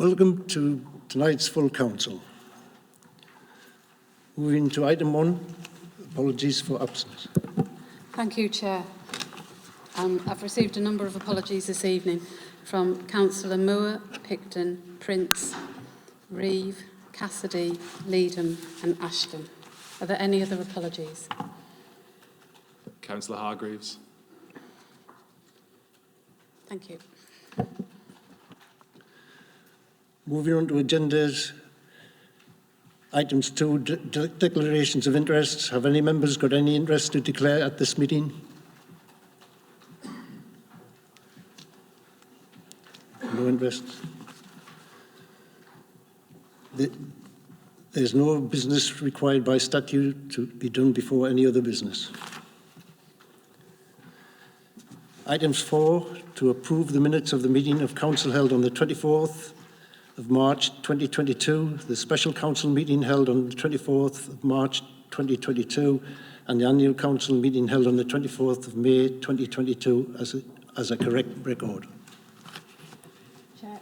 Welcome to tonight's full council. Moving to item 1, apologies for absence. Thank you, Chair. I've received a number of apologies this evening from Councillor Moore, Picton, Prince, Reeve, Cassidy, Leedham and Ashton. Are there any other apologies? Councillor Hargreaves. Thank you. Moving on to agendas, items 2, declarations of interests. Have any members got any interest to declare at this meeting? No interest. There's no business required by statute to be done before any other business. Items 4, to approve the minutes of the meeting of council held on the 24th of March 2022, the special council meeting held on the 24th of March 2022, and the annual council meeting held on the 24th of May 2022 as a correct record. Chair.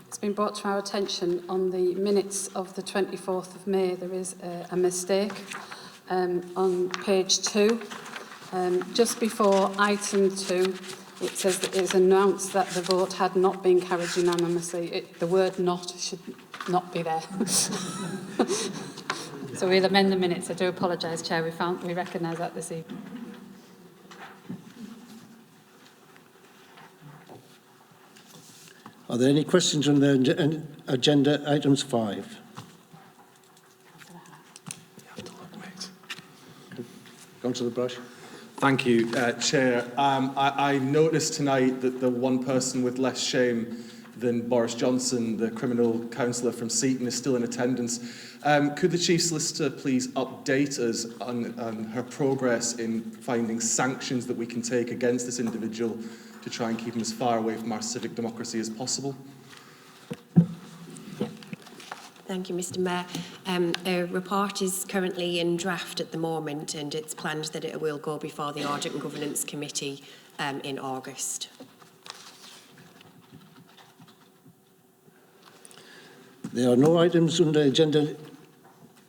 It's been brought to our attention on the minutes of the 24th of May there is a mistake on page 2. Just before item 2, it says that it is announced that the vote had not been carried unanimously. The word "not" should not be there. So we'll amend the minutes. I do apologise, Chair. We recognise that this evening. Are there any questions on the agenda items 5? Councillor Brush. Thank you, Chair. I noticed tonight that the one person with less shame than Boris Johnson, the criminal councillor from Seaton, is still in attendance. Could the Chief Solicitor please update us on her progress in finding sanctions that we can take against this individual to try and keep him as far away from our civic democracy as possible? Thank you, Mr Mayor. A report is currently in draft at the moment, and it's planned that it will go before the Audit and Governance Committee in August. There are no items under agenda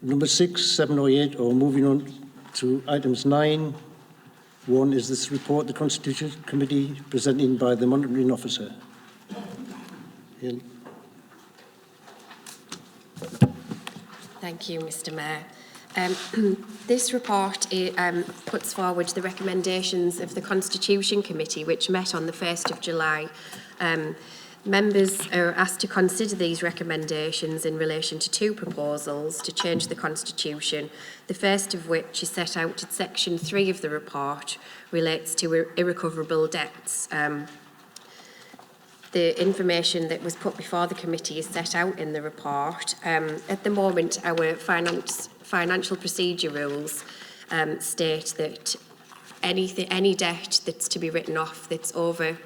number 6, 7 or 8, or moving on to items 9. 1 is this report, the Constitution Committee, presented by the Monitoring Officer. Hill. Thank you, Mr Mayor. This report puts forward the recommendations of the Constitution Committee, which met on the 1st of July. Members are asked to consider these recommendations in relation to 2 proposals to change the Constitution, the first of which is set out in section 3 of the report, relates to irrecoverable debts. The information that was put before the committee is set out in the report. At the moment, our financial procedure rules state that any debt that's to be written off that's over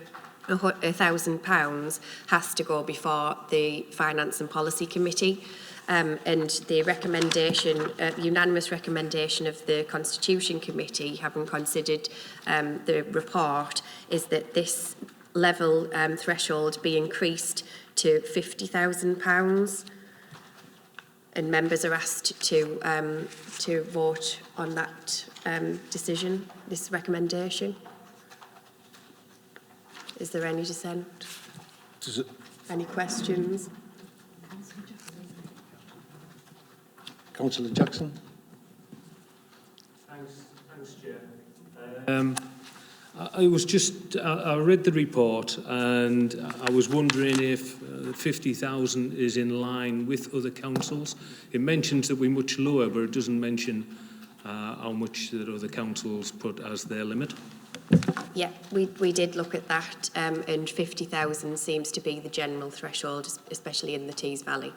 £1,000 has to go before the Finance and Policy Committee. And the recommendation, unanimous recommendation of the Constitution Committee, having considered the report, is that this level threshold be increased to £50,000, and members are asked to vote on that decision, this recommendation. Is there any dissent? Any questions? Councillor Jackson. Thanks, Chair. I read the report and I was wondering if 50,000 is in line with other councils. It mentions that we're much lower, but it doesn't mention how much that other councils put as their limit. Yeah, we did look at that, and 50,000 seems to be the general threshold, especially in the Tees Valley.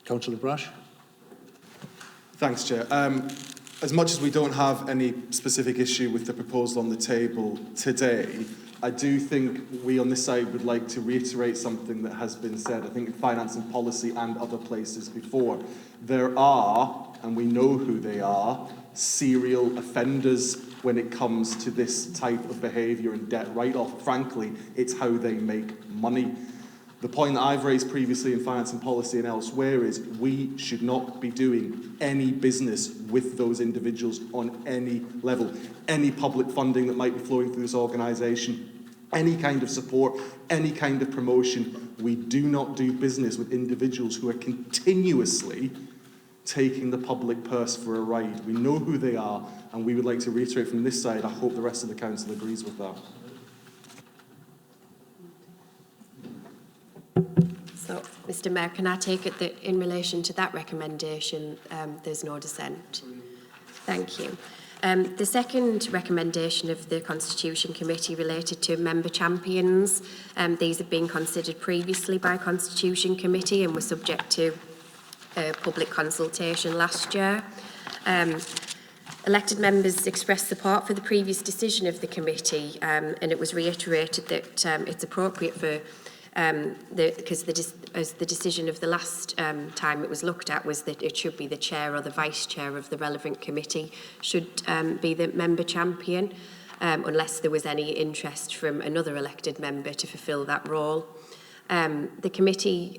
Councillor Brash. Thanks, Chair. As much as we don't have any specific issue with the proposal on the table today, I do think we on this side would like to reiterate something that has been said, I think in finance and policy and other places before. There are, and we know who they are, serial offenders when it comes to this type of behaviour and debt write-off. Frankly, it's how they make money. The point that I've raised previously in finance and policy and elsewhere is we should not be doing any business with those individuals on any level. Any public funding that might be flowing through this organisation, any kind of support, any kind of promotion, we do not do business with individuals who are continuously taking the public purse for a ride. We know who they are, and we would like to reiterate from this side, I hope the rest of the council agrees with that. So, Mr Mayor, can I take it that in relation to that recommendation, there's no dissent? Thank you. The second recommendation of the Constitution Committee related to member champions. These have been considered previously by Constitution Committee and were subject to public consultation last year. Elected members expressed support for the previous decision of the committee, and it was reiterated that it's appropriate for because the decision of the last time it was looked at was that it should be the chair or the vice chair of the relevant committee should be the member champion, unless there was any interest from another elected member to fulfil that role. The committee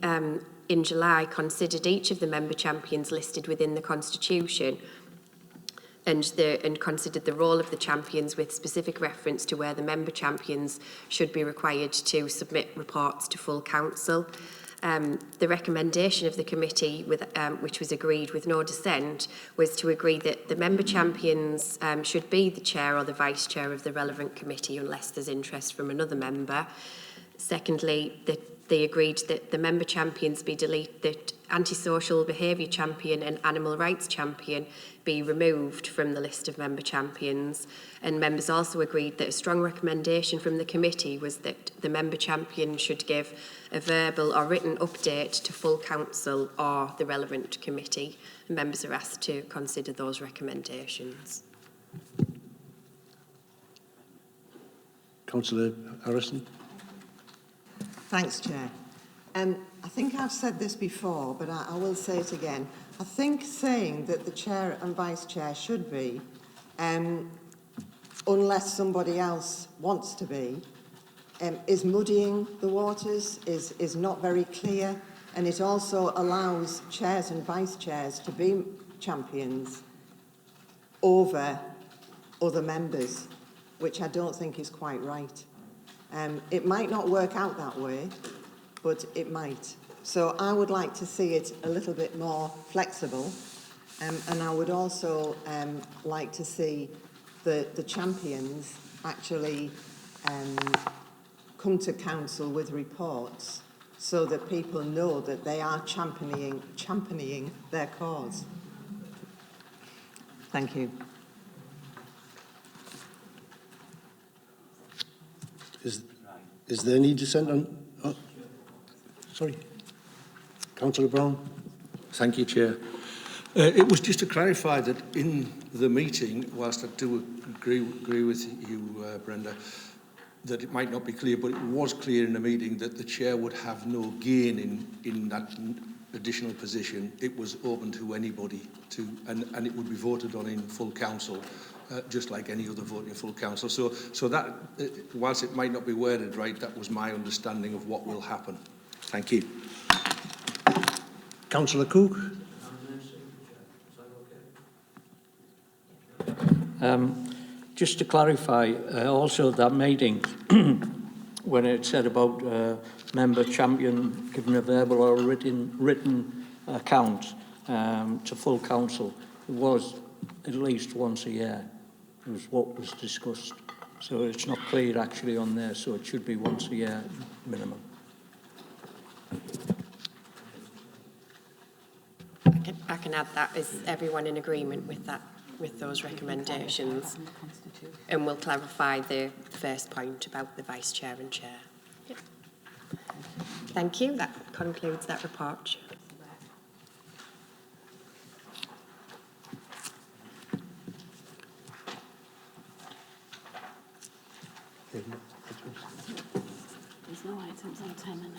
in July considered each of the member champions listed within the Constitution and considered the role of the champions with specific reference to where the member champions should be required to submit reports to full council. The recommendation of the committee, which was agreed with no dissent, was to agree that the member champions should be the chair or the vice chair of the relevant committee unless there's interest from another member. Secondly, they agreed that the member champions be deleted, that antisocial behaviour champion and animal rights champion be removed from the list of member champions. And members also agreed that a strong recommendation from the committee was that the member champion should give a verbal or written update to full council or the relevant committee. And members are asked to consider those recommendations. Councillor Harrison. Thanks, Chair. I think I've said this before, but I will say it again. I think saying that the chair and vice chair should be, unless somebody else wants to be, is muddying the waters, is not very clear, and it also allows chairs and vice chairs to be champions over other members, which I don't think is quite right. It might not work out that way, but it might. So I would like to see it a little bit more flexible, and I would also like to see the champions actually come to council with reports so that people know that they are championing their cause. Thank you. Is there any dissent on... Oh, sorry. Councillor Brown. Thank you, Chair. It was just to clarify that in the meeting, whilst I do agree with you, Brenda, that it might not be clear, but it was clear in the meeting that the Chair would have no gain in that additional position. It was open to anybody, and it would be voted on in full council. Just like any other vote in full council. So that, whilst it might not be worded right, that was my understanding of what will happen. Thank you. Councillor Cook. Just to clarify, also that meeting, when it said about member champion giving a verbal or written account to full council, it was at least once a year. It was what was discussed. So it's not clear actually on there, so it should be once a year minimum. I can add that. Is everyone in agreement with that, with those recommendations? And we'll clarify the first point about the vice chair and chair. Yep. Thank you. That concludes that report. There's no items on 10 and 11.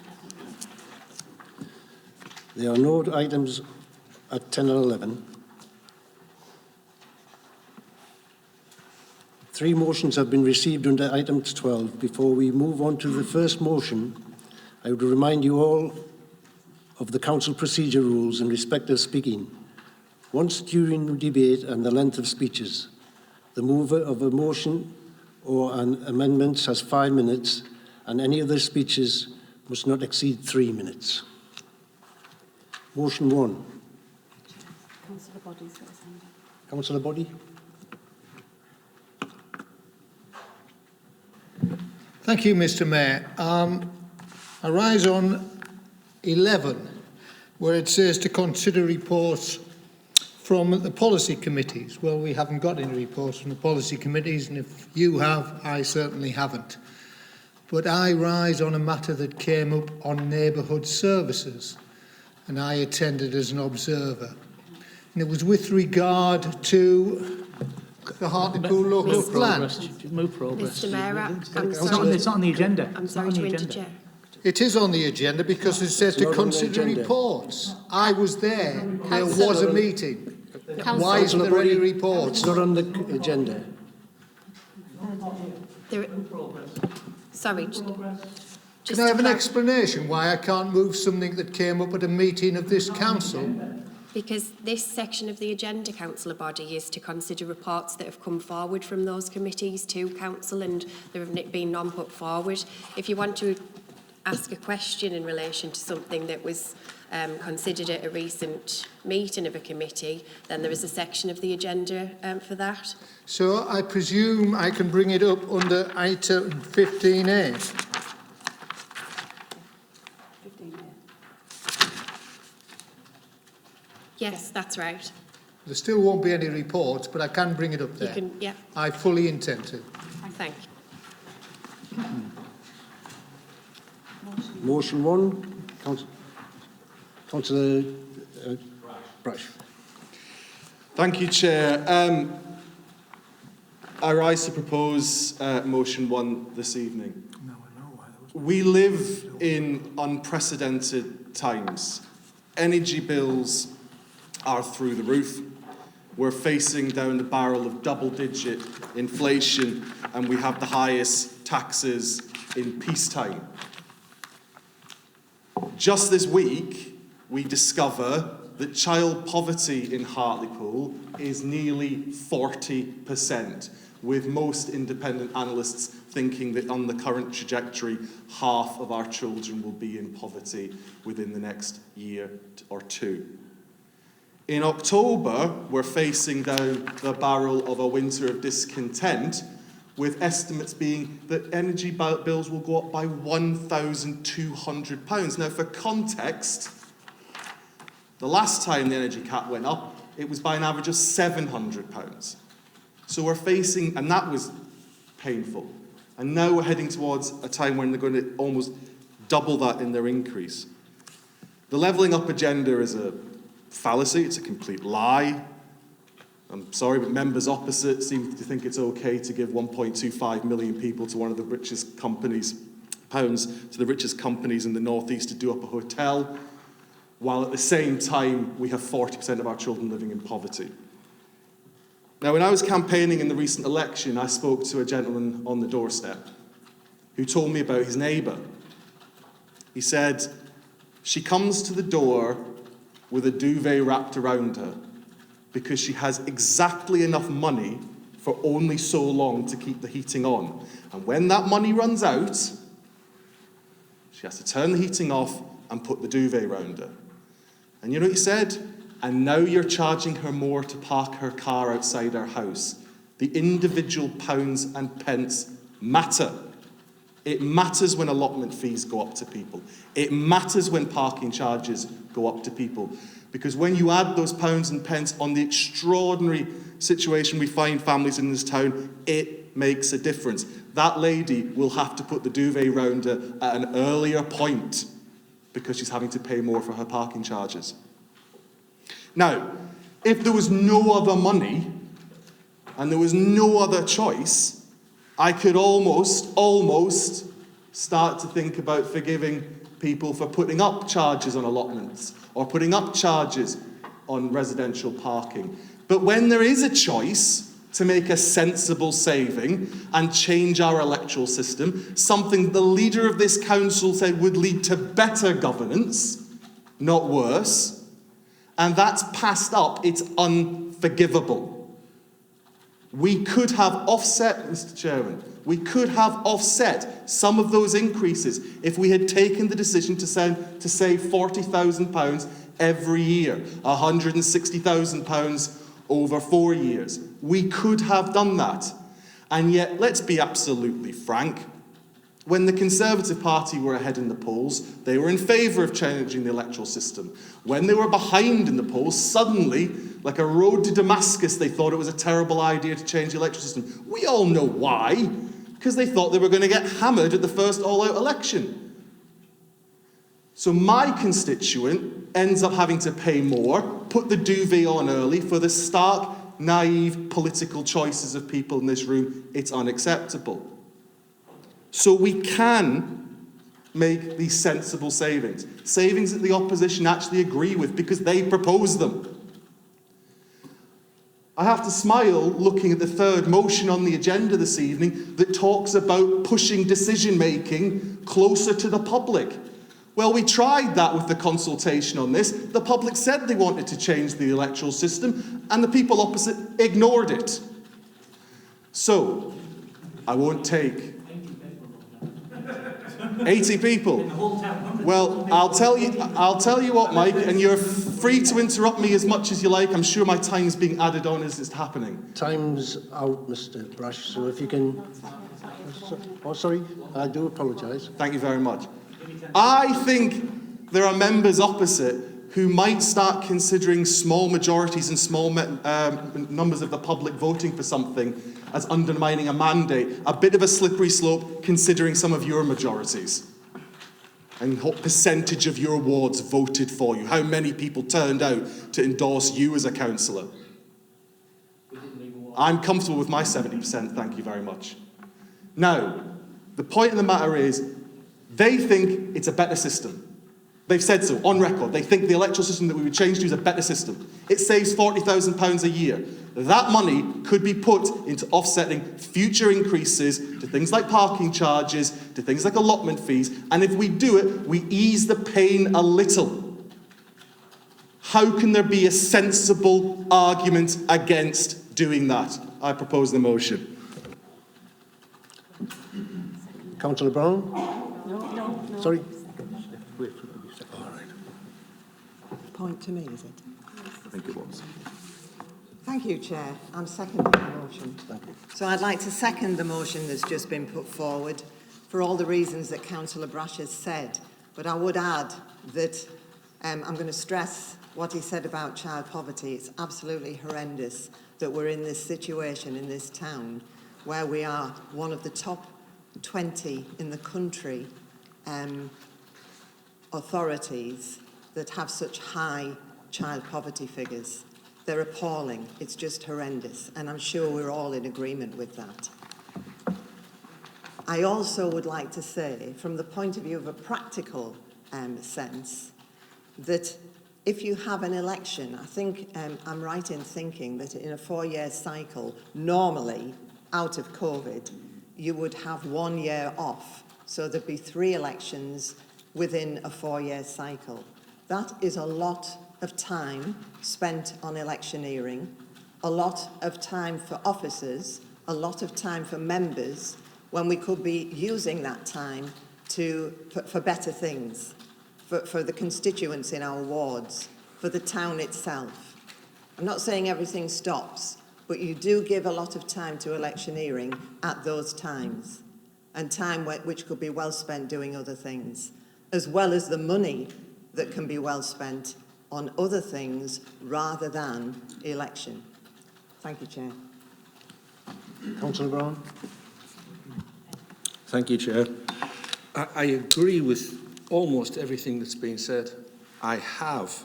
There are no items at 10 and 11. 3 motions have been received under item 12. Before we move on to the first motion, I would remind you all of the council procedure rules in respect of speaking. Once during the debate and the length of speeches, the mover of a motion or an amendment has 5 minutes, and any other speeches must not exceed 3 minutes. Motion 1. Councillor Boddy's got his hand up. Councillor Boddy. Thank you, Mr. Mayor. I rise on 11, where it says to consider reports from the policy committees. Well, we haven't got any reports from the policy committees, and if you have, I certainly haven't. But I rise on a matter that came up on neighbourhood services, and I attended as an observer. And it was with regard to the Hartlepool local plan. Move progress. Mr Mayor, I'm sorry. It's not on the agenda. I'm sorry to interject. It is on the agenda because it says to not on the consider agenda. reports. I was there. There was a meeting. Why isn't there any reports? It's not on the agenda. There, sorry. Can I have an explanation why I can't move something that came up at a meeting of this council? Because this section of the agenda, councillor Body, is to consider reports that have come forward from those committees to council, and there have been none put forward. If you want to ask a question in relation to something that was considered at a recent meeting of a committee, then there is a section of the agenda for that. So I presume I can bring it up under item 15A. 15 here. Yes, that's right. There still won't be any reports, but I can bring it up You there. can, yeah, I fully intend to. thank you. Motion 1. Councillor Brash. Thank you, Chair. I rise to propose motion 1 this evening. We live in unprecedented times. Energy bills are through the roof. We're facing down the barrel of double-digit inflation, and we have the highest taxes in peacetime. Just this week, we discover that child poverty in Hartlepool is nearly 40%, with most independent analysts thinking that on the current trajectory, half of our children will be in poverty within the next year or 2. In October, we're facing down the barrel of a winter of discontent, with estimates being that energy bills will go up by £1,200. Now, for context, the last time the energy cap went up, it was by an average of £700. So we're facing, and that was painful. And now we're heading towards a time when they're going to almost double that in their increase. The levelling up agenda is a fallacy, it's a complete lie. I'm sorry, but members opposite seem to think it's okay to give 1.25 million people to one of the richest companies, pounds, to the richest companies in the northeast to do up a hotel, while at the same time we have 40% of our children living in poverty. Now, when I was campaigning in the recent election, I spoke to a gentleman on the doorstep who told me about his neighbour. He said, she comes to the door with a duvet wrapped around her because she has exactly enough money for only so long to keep the heating on. And when that money runs out, she has to turn the heating off and put the duvet around her. And you know what he said? And now you're charging her more to park her car outside her house. The individual pounds and pence matter. It matters when allotment fees go up to people. It matters when parking charges go up to people. Because when you add those pounds and pence on the extraordinary situation we find families in this town, it makes a difference. That lady will have to put the duvet round her at an earlier point because she's having to pay more for her parking charges. Now, if there was no other money and there was no other choice, I could almost start to think about forgiving people for putting up charges on allotments or putting up charges on residential parking. But when there is a choice to make a sensible saving and change our electoral system, something the leader of this council said would lead to better governance, not worse, and that's passed up, it's unforgivable. We could have offset, Mr. Chairman, we could have offset some of those increases if we had taken the decision to save £40,000 every year, £160,000 over 4 years. We could have done that. And yet, let's be absolutely frank, when the Conservative Party were ahead in the polls, they were in favour of changing the electoral system. When they were behind in the polls, suddenly, like a road to Damascus, they thought it was a terrible idea to change the electoral system. We all know why. Because they thought they were going to get hammered at the first all-out election. So my constituent ends up having to pay more, put the duvet on early for the stark, naive political choices of people in this room. It's unacceptable. So we can make these sensible savings. Savings that the opposition actually agree with because they propose them. I have to smile looking at the third motion on the agenda this evening that talks about pushing decision-making closer to the public. Well, we tried that with the consultation on this. The public said they wanted to change the electoral system, and the people opposite ignored it. So, I won't take 80 people. Well, I'll tell you what, Mike, and you're free to interrupt me as much as you like. I'm sure my time's being added on as it's happening. Time's out, Mr. Brash, so if you can... Oh, sorry, I do apologise. Thank you very much. I think there are members opposite who might start considering small majorities and small numbers of the public voting for something as undermining a mandate, a bit of a slippery slope considering some of your majorities. And what percentage of your wards voted for you? How many people turned out to endorse you as a councillor? I'm comfortable with my 70%, thank you very much. Now, the point of the matter is, they think it's a better system. They've said so, on record. They think the electoral system that we would change to is a better system. It saves £40,000 a year. That money could be put into offsetting future increases to things like parking charges, to things like allotment fees, and if we do it, we ease the pain a little. How can there be a sensible argument against doing that? I propose the motion. Councillor Brown? No. Sorry. Point to me, is it? I think it was. Thank you, Chair. I'm seconding the motion. Thank you. So I'd like to second the motion that's just been put forward for all the reasons that Councillor Brash has said. But I would add that I'm going to stress what he said about child poverty. It's absolutely horrendous that we're in this situation in this town where we are one of the top 20 in the country authorities that have such high child poverty figures. They're appalling. It's just horrendous. And I'm sure we're all in agreement with that. I also would like to say, from the point of view of a practical sense, that if you have an election, I think I'm right in thinking that in a 4-year cycle, normally, out of COVID, you would have 1 year off. So there'd be 3 elections within a 4-year cycle. That is a lot of time spent on electioneering, a lot of time for officers, a lot of time for members, when we could be using that time for better things, for the constituents in our wards, for the town itself. I'm not saying everything stops, but you do give a lot of time to electioneering at those times, and time which could be well spent doing other things, as well as the money that can be well spent on other things rather than election. Thank you, Chair. Councillor Brown? Thank you, Chair. I agree with almost everything that's been said. I have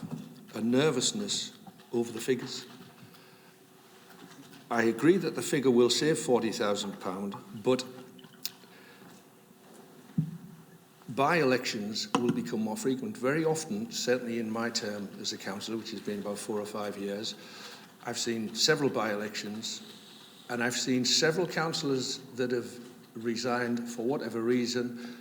a nervousness over the figures. I agree that the figure will save £40,000, but by-elections will become more frequent. Very often, certainly in my term as a councillor, which has been about 4 or 5 years, I've seen several by-elections, and I've seen several councillors that have resigned for whatever reason,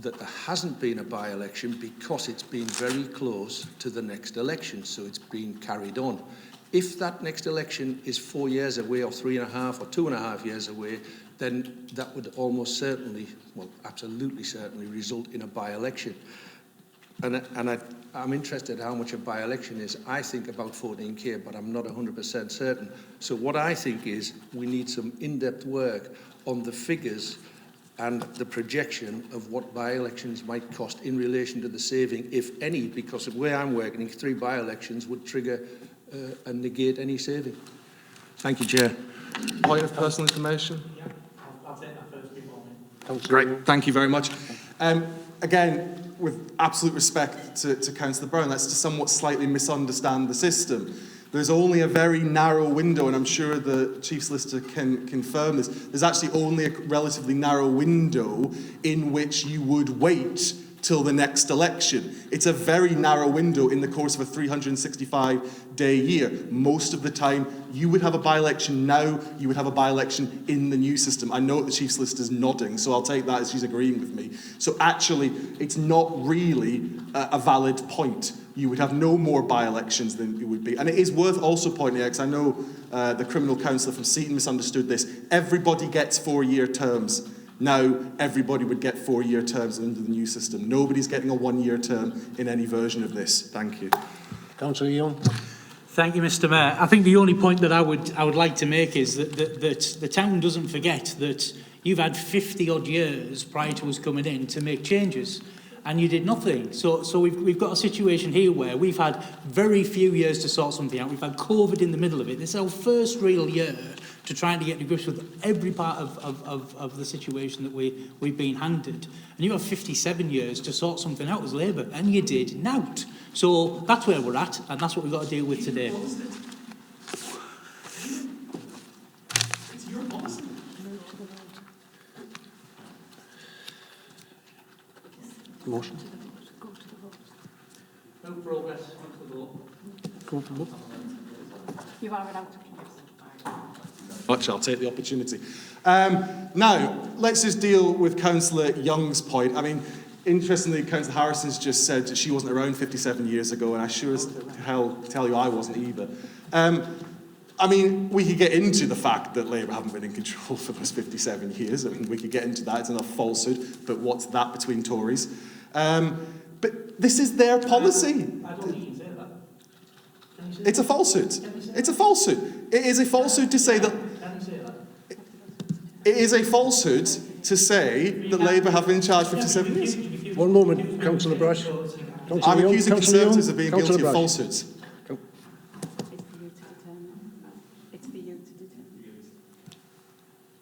that there hasn't been a by-election because it's been very close to the next election, so it's been carried on. If that next election is 4 years away, or 3.5 or 2.5 years away, then that would almost certainly, well, absolutely certainly result in a by-election. And I'm interested how much a by-election is. I think about 14k, but I'm not 100% certain. So what I think is we need some in-depth work on the figures and the projection of what by-elections might cost in relation to the saving, if any, because of where I'm working, 3 by-elections would trigger and negate any saving. Thank you, Chair. Point of personal information? Yeah, I'll take that first before me. Great, thank you very much. Again, with absolute respect to Councillor Brown, that's to somewhat slightly misunderstand the system. There's only a very narrow window, and I'm sure the Chief Solicitor can confirm this. There's actually only a relatively narrow window in which you would wait till the next election. It's a very narrow window in the course of a 365-day year. Most of the time, you would have a by-election now, you would have a by-election in the new system. I know the Chief Solicitor's nodding, so I'll take that as she's agreeing with me. So actually, it's not really a valid point. You would have no more by-elections than it would be. And it is worth also pointing out, because I know the criminal counsellor from Seaton misunderstood this, everybody gets 4-year terms. Now, everybody would get 4-year terms under the new system. Nobody's getting a 1-year term in any version of this. Thank you. Councillor Young. Thank you, Mr. Mayor. I think the only point that I would like to make is that the town doesn't forget that you've had 50-odd years prior to us coming in to make changes, and you did nothing. So we've got a situation here where we've had very few years to sort something out. We've had COVID in the middle of it. This is our first real year to trying to get to grips with every part of the situation that we've been handed. And you have 57 years to sort something out as Labour, and you did nought. So that's where we're at, and that's what we've got to deal with today. It's your policy. Motion. No progress. Go to the vote. You are without. Much, I'll take the opportunity. Now, let's just deal with Councillor Young's point. I mean, interestingly, Councillor Harrison's just said that she wasn't around 57 years ago, and I sure as hell tell you I wasn't either. I mean, we could get into the fact that Labour haven't been in control for those 57 years. I mean, we could get into that. It's enough falsehood, but what's that between Tories? But this is their policy. I don't think you can say that. It's a falsehood. It's a falsehood. It is a falsehood to say that. It is a falsehood to say that Labour have been in charge 57 years. One moment, Councillor Brash. I'm accusing Conservatives of being guilty of falsehoods.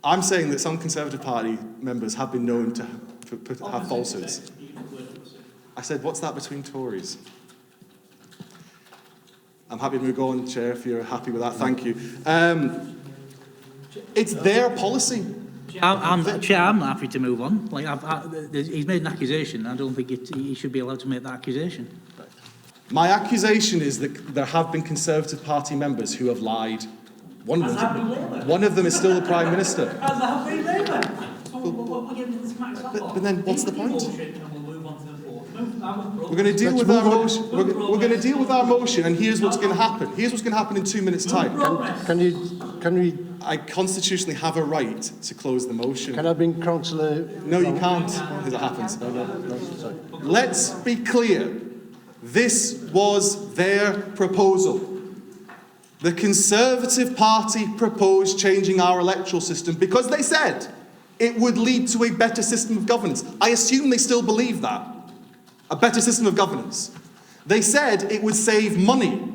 I'm saying that some Conservative Party members have been known to have falsehoods. I said, what's that between Tories? I'm happy to go on, Chair, if you're happy with that. Thank you. It's their policy. Chair, I'm not happy to move on. Like, he's made an accusation. I don't think he should be allowed to make that accusation. My accusation is that there have been Conservative Party members who have lied. One of them is still the Prime Minister. Has that been Labour? But then what's the point? We're going to deal with our motion. We're going to deal with our motion, and here's what's going to happen. Here's what's going to happen in 2 minutes' time. Can we? I constitutionally have a right to close the motion. Can I bring Councillor? No, you can't, as it happens. No, sorry. Let's be clear. This was their proposal. The Conservative Party proposed changing our electoral system because they said it would lead to a better system of governance. I assume they still believe that. A better system of governance. They said it would save money.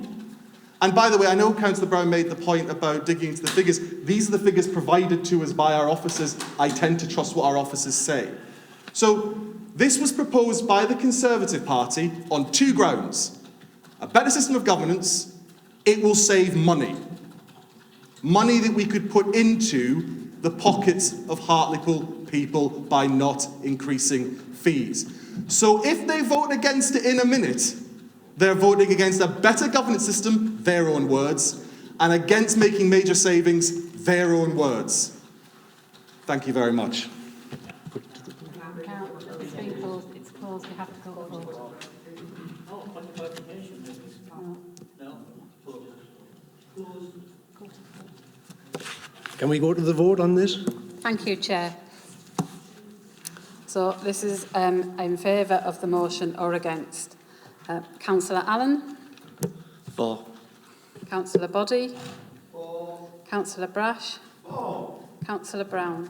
And by the way, I know Councillor Brown made the point about digging into the figures. These are the figures provided to us by our officers. I tend to trust what our officers say. So this was proposed by the Conservative Party on 2 grounds. A better system of governance, it will save money. Money that we could put into the pockets of Hartlepool people by not increasing fees. So if they vote against it in a minute, they're voting against a better governance system, their own words, and against making major savings, their own words. Thank you very much. It's been closed. It's closed. We have to go to vote. Can we go to the vote on this? Thank you, Chair. So this is in favour of the motion or against. Councillor Allen? For. Councillor Boddy? For. Councillor Brash? For. Councillor Brown?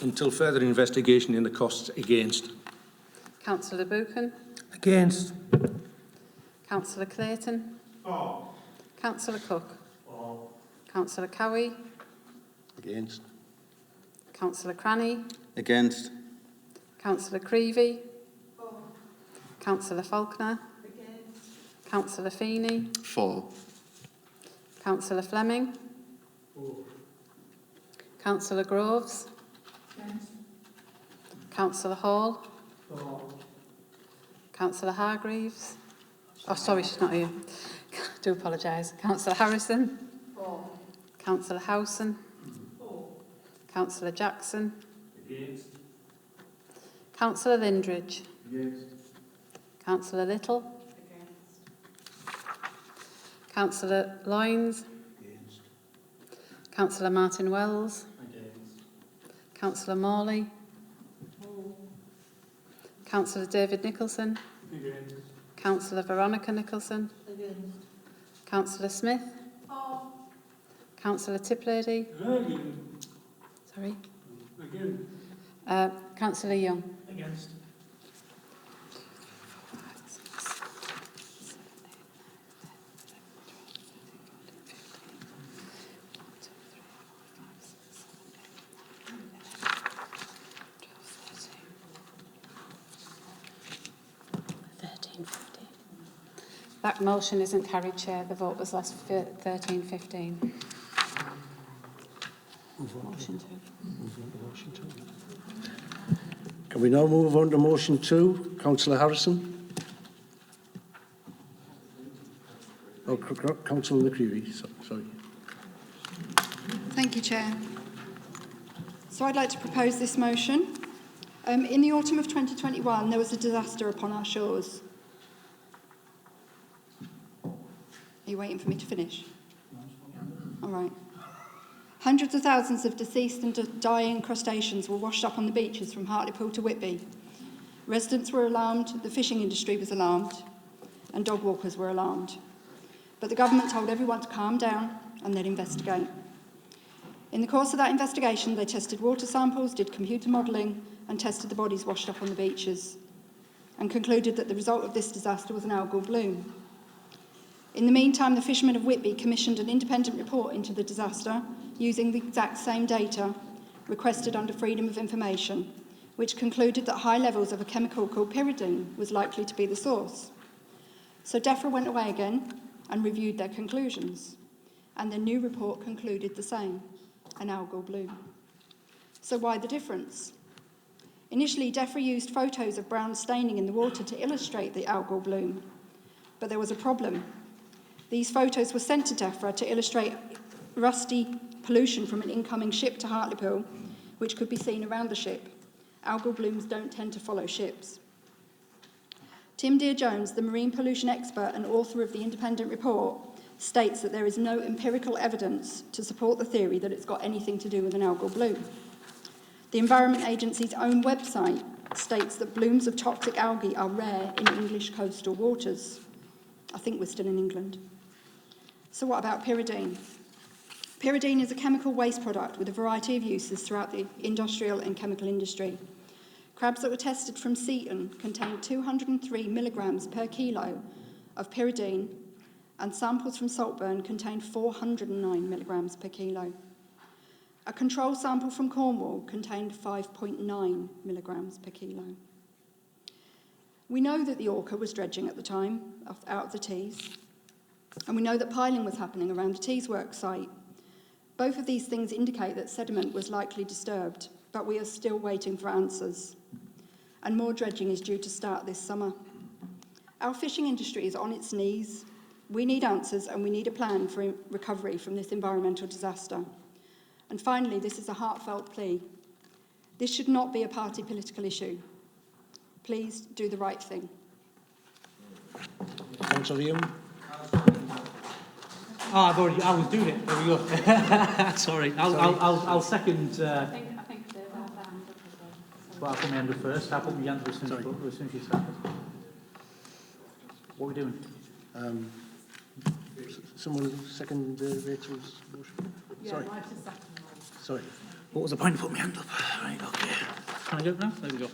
Until further investigation in the costs, against. Councillor Buchan? Against. Councillor Clayton? For. Councillor Cook? For. Councillor Cowie? Against. Councillor Cranny? Against. Councillor Creevy? For. Councillor Faulkner? Against. Councillor Feeney? For. Councillor Fleming? For. Councillor Groves? Against. Councillor Hall? For. Councillor Hargreaves? Oh, sorry, she's not here. I do apologise. Councillor Harrison? For. Councillor Howson? For. Councillor Jackson? Against. Councillor Lindridge? Against. Councillor Little? Against. Councillor Loynes? Against. Councillor Martin Wells? Against. Councillor Morley? Councillor David Nicholson? Against. Councillor Veronica Nicholson? Against. Councillor Smith? Councillor Tiplady? Sorry? Again. Councillor Young? Against. That motion isn't carried, Chair. The vote was last 13-15. Motion 2. Can we now move on to motion 2? Councillor Harrison? Oh, Councillor McCreevy, sorry. Thank you, Chair. So I'd like to propose this motion. In the autumn of 2021, there was a disaster upon our shores. Are you waiting for me to finish? All right. Hundreds of thousands of deceased and dying crustaceans were washed up on the beaches from Hartlepool to Whitby. Residents were alarmed, the fishing industry was alarmed, and dog walkers were alarmed. But the government told everyone to calm down and then investigate. In the course of that investigation, they tested water samples, did computer modelling, and tested the bodies washed up on the beaches, and concluded that the result of this disaster was an algal bloom. In the meantime, the fishermen of Whitby commissioned an independent report into the disaster using the exact same data requested under Freedom of Information, which concluded that high levels of a chemical called pyridine was likely to be the source. So DEFRA went away again and reviewed their conclusions, and the new report concluded the same, an algal bloom. So why the difference? Initially, DEFRA used photos of brown staining in the water to illustrate the algal bloom, but there was a problem. These photos were sent to DEFRA to illustrate rusty pollution from an incoming ship to Hartlepool, which could be seen around the ship. Algal blooms don't tend to follow ships. Tim Dear-Jones, the marine pollution expert and author of the independent report, states that there is no empirical evidence to support the theory that it's got anything to do with an algal bloom. The Environment Agency's own website states that blooms of toxic algae are rare in English coastal waters. I think we're still in England. So what about pyridine? Pyridine is a chemical waste product with a variety of uses throughout the industrial and chemical industry. Crabs that were tested from Seaton contained 203 milligrams per kilo of pyridine, and samples from Saltburn contained 409 milligrams per kilo. A control sample from Cornwall contained 5.9 milligrams per kilo. We know that the orca was dredging at the time out of the Tees, and we know that piling was happening around the Tees work site. Both of these things indicate that sediment was likely disturbed, but we are still waiting for answers. and more dredging is due to start this summer. Our fishing industry is on its knees. We need answers and we need a plan for recovery from this environmental disaster. And finally, this is a heartfelt plea. This should not be a party political issue. Please do the right thing. Councillor Liam. Oh, I was doing it. There we go. Sorry. I'll second. I think they've had their hand up as well. Well, I'll put my hand up first. I'll put my hand up as soon as you start. What are we doing? Someone second Rachel's motion? Sorry. Sorry. What was the point of putting my hand up? Right, okay. Can I do it now? There we go.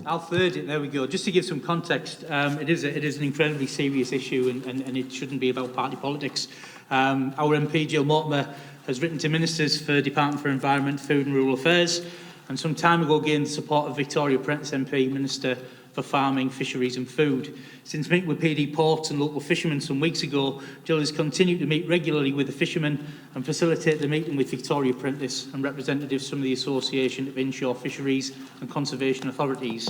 I'll third it, there we go. Just to give some context, it is an incredibly serious issue and it shouldn't be about party politics. Our MP, Jill Mortimer, has written to ministers for Department for Environment, Food and Rural Affairs, and some time ago gained the support of Victoria Prentice MP, Minister for Farming, Fisheries and Food. Since meeting with PD ports and local fishermen some weeks ago, Jill has continued to meet regularly with the fishermen and facilitate the meeting with Victoria Prentice and representatives from the Association of Inshore Fisheries and Conservation Authorities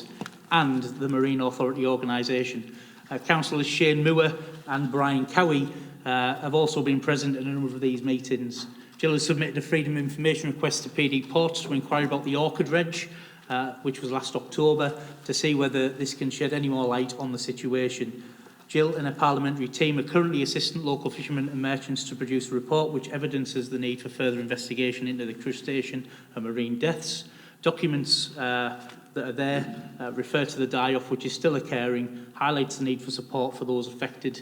and the Marine Authority Organisation. Councillors Shane Moore and Brian Cowie have also been present at a number of these meetings. Jill has submitted a Freedom of Information request to PD Ports to inquire about the orchid dredge, which was last October, to see whether this can shed any more light on the situation. Jill and her parliamentary team are currently assisting local fishermen and merchants to produce a report which evidences the need for further investigation into the crustacean and marine deaths. Documents that are there refer to the die-off, which is still occurring, highlights the need for support for those affected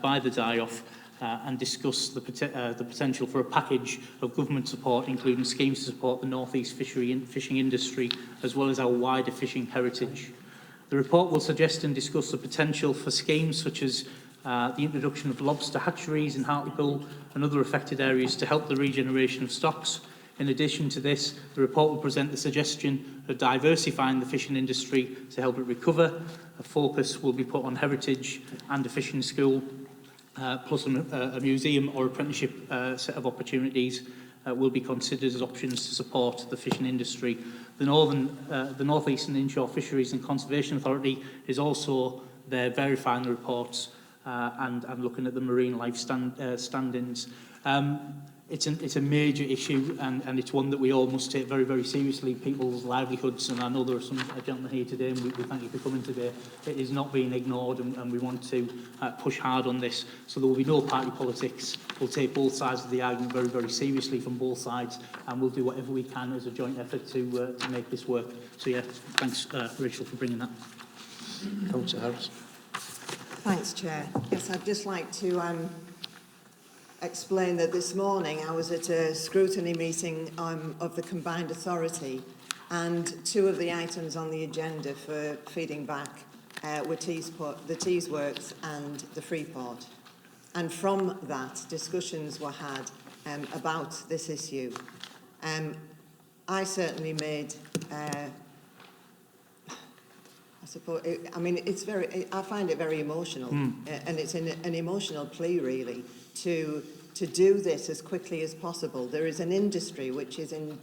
by the die-off, and discuss the potential for a package of government support, including schemes to support the North East fishing industry, as well as our wider fishing heritage. The report will suggest and discuss the potential for schemes such as the introduction of lobster hatcheries in Hartlepool and other affected areas to help the regeneration of stocks. In addition to this, the report will present the suggestion of diversifying the fishing industry to help it recover. A focus will be put on heritage and a fishing school, plus a museum or apprenticeship set of opportunities will be considered as options to support the fishing industry. The North Eastern Inshore Fisheries and Conservation Authority is also there verifying the reports and looking at the marine life standings. It's a major issue and it's one that we all must take very, very seriously, people's livelihoods, and I know there are some gentlemen here today and we thank you for coming today. It is not being ignored and we want to push hard on this, so there will be no party politics. We'll take both sides of the argument very, very seriously from both sides, and we'll do whatever we can as a joint effort to make this work. So yeah, thanks Rachel for bringing that. Councillor Harris. Thanks, Chair. Yes, I'd just like to explain that this morning I was at a scrutiny meeting of the Combined Authority, and two of the items on the agenda for feeding back were the Tees Works and the Freeport. And from that, discussions were had about this issue. I certainly made, I suppose, I find it very emotional, and it's an emotional plea, really, to do this as quickly as possible. There is an industry which is in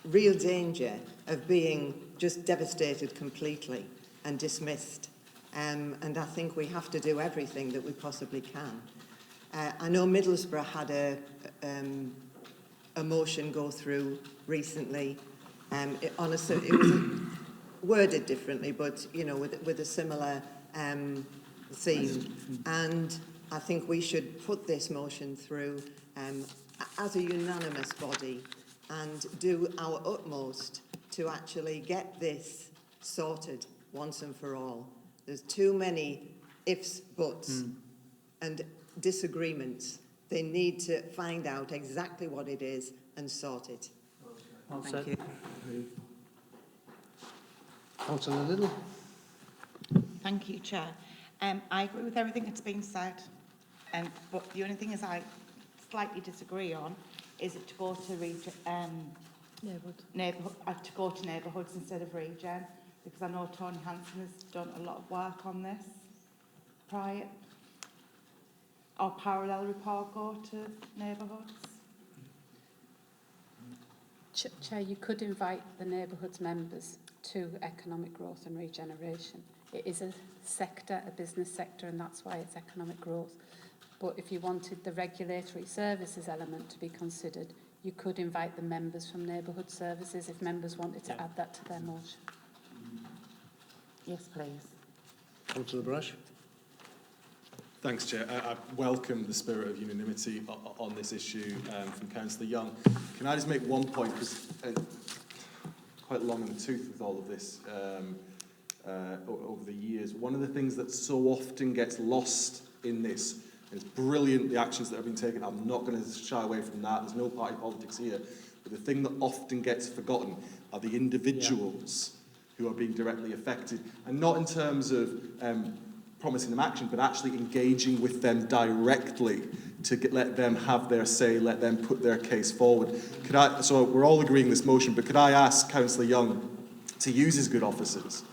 real danger of being just devastated completely and dismissed. And I think we have to do everything that we possibly can. I know Middlesbrough had a motion go through recently. It was worded differently, but with a similar theme. And I think we should put this motion through as a unanimous body and do our utmost to actually get this sorted once and for all. There's too many ifs, buts, and disagreements. They need to find out exactly what it is and sort it. Well Thank you. Councillor Little. Thank you, Chair. I agree with everything that's been said, but the only thing is I slightly disagree on is it to go to neighbourhoods instead of region, because I know Tony Hansen has done a lot of work on this prior. Or parallel report go to neighbourhoods. Chair, you could invite the neighbourhoods members to economic growth and regeneration. It is a sector, a business sector, and that's why it's economic growth. But if you wanted the regulatory services element to be considered, you could invite the members from neighbourhood services if members wanted to add that to their motion. Yes, please. Councillor Brash. Thanks, Chair. I welcome the spirit of unanimity on this issue from Councillor Young. Can I just make one point, because quite long in the tooth with all of this over the years. One of the things that so often gets lost in this, and it's brilliant the actions that have been taken, I'm not going to shy away from that, there's no party politics here, but the thing that often gets forgotten are the individuals who are being directly affected, and not in terms of promising them action, but actually engaging with them directly to let them have their say, let them put their case forward. So we're all agreeing this motion, but could I ask Councillor Young to use his good offices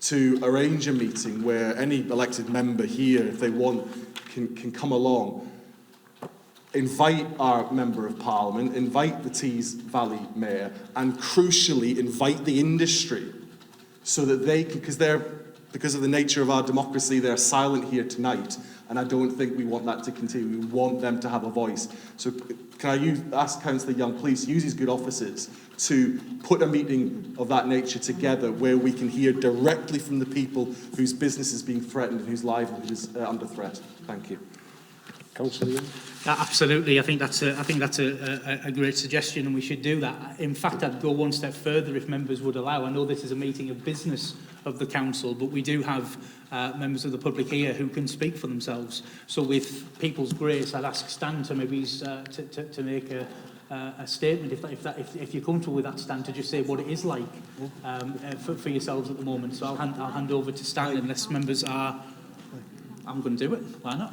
to arrange a meeting where any elected member here, if they want, can come along, invite our Member of Parliament, invite the Tees Valley Mayor, and crucially invite the industry so that they can, because of the nature of our democracy, they're silent here tonight, and I don't think we want that to continue. We want them to have a voice. So can I ask Councillor Young, please use his good offices to put a meeting of that nature together where we can hear directly from the people whose business is being threatened and whose livelihood is under threat. Thank you. Councillor Young. Absolutely, I think that's a great suggestion, and we should do that. In fact, I'd go one step further if members would allow. I know this is a meeting of business of the council, but we do have members of the public here who can speak for themselves. So, with people's grace, I'd ask Stan to maybe to make a statement, if you're comfortable with that, Stan, to just say what it is like for yourselves at the moment. So I'll hand over to Stan unless members are. I'm going to do it. Why not?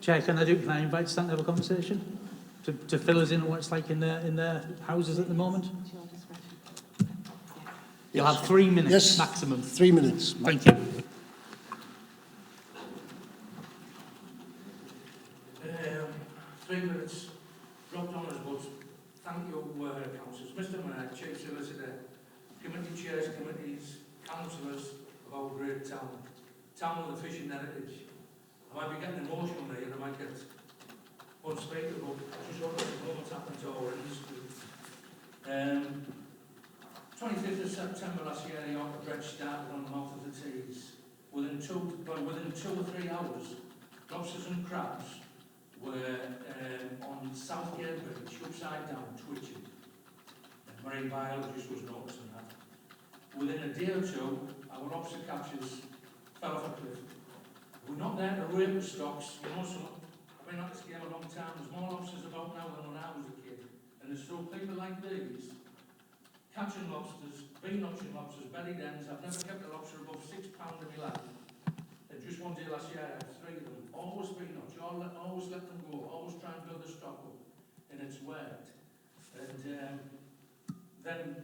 Chair, can I invite Stan to have a conversation? To fill us in on what it's like in their houses at the moment? You'll have 3 minutes maximum. 3 minutes. Thank you. 3 minutes dropped on us, but thank you, councillors. Mr. Mayor, Chief Solicitor, committee chairs, committees, councillors of our great town with a fishing heritage. I might be getting emotional here, and I might get unspeakable. I just want to know what's happened to our industry. 25th of September last year, the Orca dredge started on the mouth of the Tees. Within 2 or 3 hours, lobsters and crabs were on Southgate Beach, upside down, twitching. A marine biologist was noticing that. Within a day or two, our lobster catches fell off a cliff. We're not there to rape the stocks. You know, I've been at this game a long time. There's more lobsters about now than when I was a kid. And there's still people like these catching lobsters, bean-notching lobsters, buried ends. I've never kept a lobster above £6 in my life. And just one day last year, I had 3 of them. Always bean-notch, always let them go, always try and build the stock up. And it's worked. And then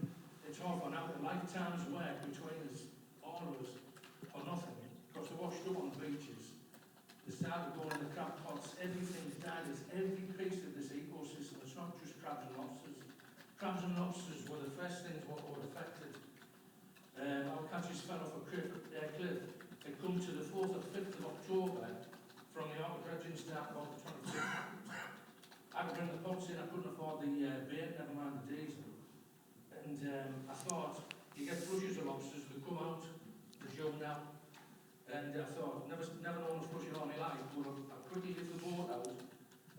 it's all gone out. A lifetime's work between us, all of us, for nothing. Because they're washed up on the beaches. They started going in the crab pots. Everything's died. It's every piece of this ecosystem. It's not just crabs and lobsters. Crabs and lobsters were the first things what were affected. Our catches fell off a cliff. They come to the 4th or 5th of October from the Orca dredging start about the 25th. I could bring the pots in. I couldn't afford the bait, never mind the diesel. And I thought, you get flushes of lobsters that come out the jug now. And I thought, never known a flushing all my life, but I quickly lift the boat out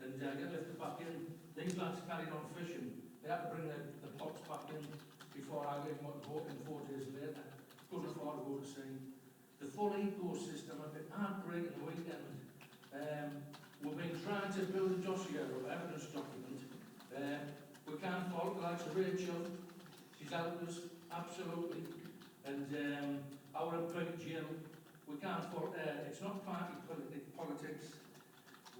and get lifted back in. These lads carried on fishing. They had to bring the pots back in before I even got the boat in 4 days later. Couldn't afford to go to sea. The full ecosystem had been heartbreaking the weekend. We've been trying to build a dossier of evidence document. We can't fault the likes of Rachel. She's helped us, absolutely. And our MP Jill. We can't fault her. It's not party politics.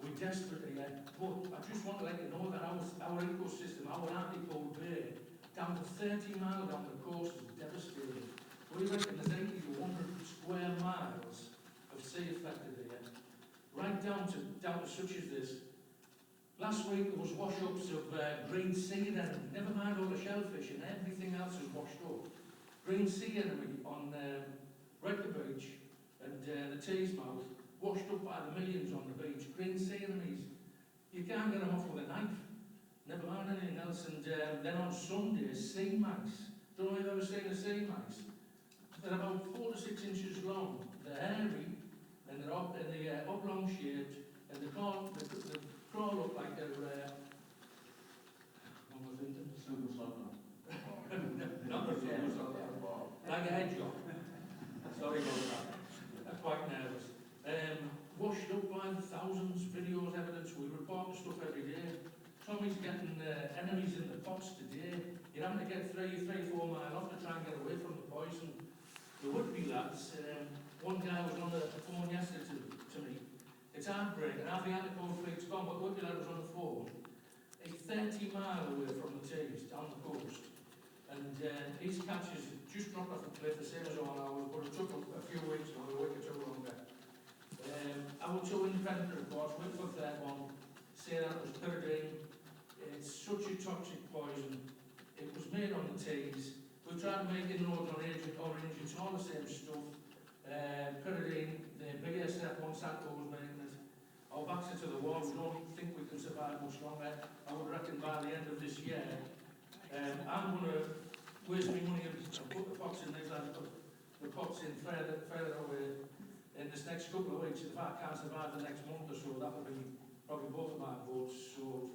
We're desperate here. But I just want to let you know that our ecosystem, our Article Bay, down to 30 miles down the coast is devastated. We reckon there's 80 to 100 square miles of sea affected here. Right down to such as this. Last week there was wash-ups of green sea anemone, never mind all the shellfish and everything else is washed up. Green sea anemone on Redcar Beach and the Teesmouth, washed up by the millions on the beach. Green sea anemones, you can't get them off with a knife, never mind anything else. And then on Sunday, sea mice. Don't know if you've ever seen a sea mice. They're about 4 to 6 inches long, they're hairy, and they're oblong shaped, and they crawl up like they're, what was it? Not a like a hedgehog. Sorry about that. I'm quite nervous. Washed up by the thousands, videos, evidence, we report the stuff every day. Tommy's getting enemies in the pots today. You're having to get 3 or 4 mile off to try and get away from the poison. The Whitby lads, one guy was on the phone yesterday to me. It's heartbreaking. Half the Antipold fleet's gone, but Whitby lad was on the phone. He's 30 miles away from the Tees, down the coast. And his catches just dropped off a cliff, the same as all ours, but it took a few weeks, now a week or two longer. Our 2 independent reports, Whitford one, say that it was pyridine. It's such a toxic poison. It was made on the Tees. We tried to make inroads on Agent Orange, it's all the same stuff. Pyridine, the biggest step Monsanto was making it. Our backs are to the wall, we don't think we can survive much longer. I would reckon by the end of this year, I'm going to waste my money and put the pots in these and put the pots in further away in this next couple of weeks. If I can't survive the next month or so, that will be probably both of my votes. So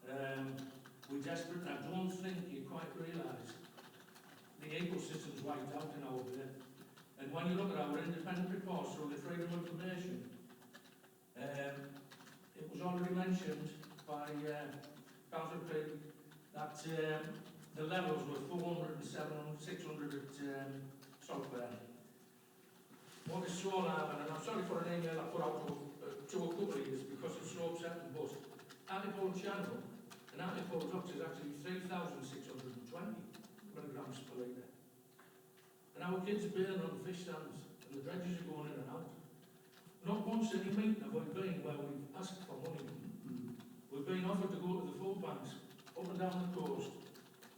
we're desperate, and I don't think you quite realise the ecosystem's wiped out in our day. And when you look at our independent reports through the Freedom of Information, it was already mentioned by Councillor Pig that the levels were 400 and 700, 600 at Saltburn. What is so alarming, and I'm sorry for an email I put out to a couple of years because it's so upsetting, but Antipold Channel and Antipold Ducks is actually 3,620 milligrams per litre. And our kids are bailing on the fish stands, and the dredges are going in and out. Not once any meeting have we been where we've asked for money. We've been offered to go to the food banks, up and down the coast.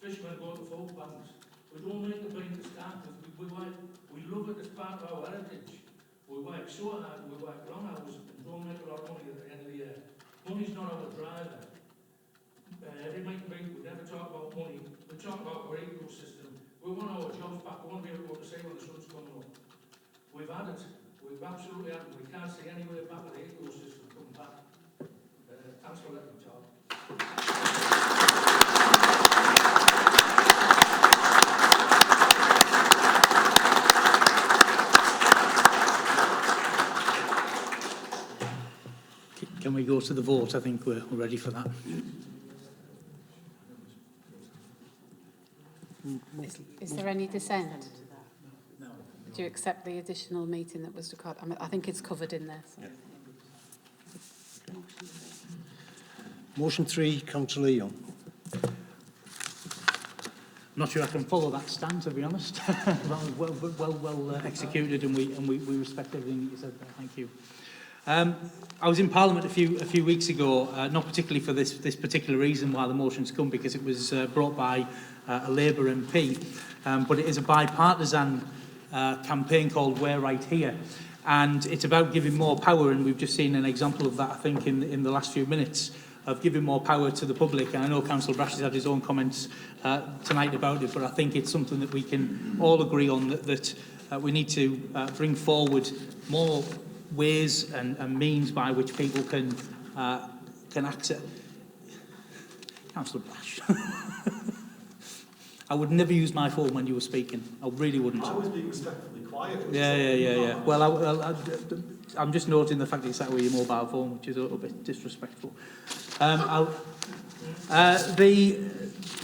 Fishermen go to the food banks. We don't make the bean to start with. We love it as part of our heritage. We work so hard, we work long hours, and don't make a lot of money at the end of the year. Money's not our driver. Every meeting we never talk about money. We talk about our ecosystem. We want our jobs back. We want to be able to go to sea when the sun's coming up. We've had it. We've absolutely had it. We can't see any way back with the ecosystem coming back. Thanks for letting me talk. Can we go to the vote? I think we're ready for that. Is there any dissent? Do you accept the additional meeting that was recorded? I think it's covered in there. So. Yeah. Motion 3, Councillor Young. I'm not sure I can follow that stand, to be honest. That was well executed, and we respect everything that you said there. Thank you. I was in Parliament a few weeks ago, not particularly for this particular reason why the motion's come, because it was brought by a Labour MP, but it is a bipartisan campaign called We're Right Here, and it's about giving more power, and we've just seen an example of that, I think, in the last few minutes, of giving more power to the public. And I know Councillor Brash has had his own comments tonight about it, but I think it's something that we can all agree on, that we need to bring forward more ways and means by which people can access. Councillor Brash. I would never use my phone when you were speaking. I really wouldn't. I was being respectfully quiet. Yeah. Well, I'm just noting the fact that you sat with your mobile phone, which is a little bit disrespectful. The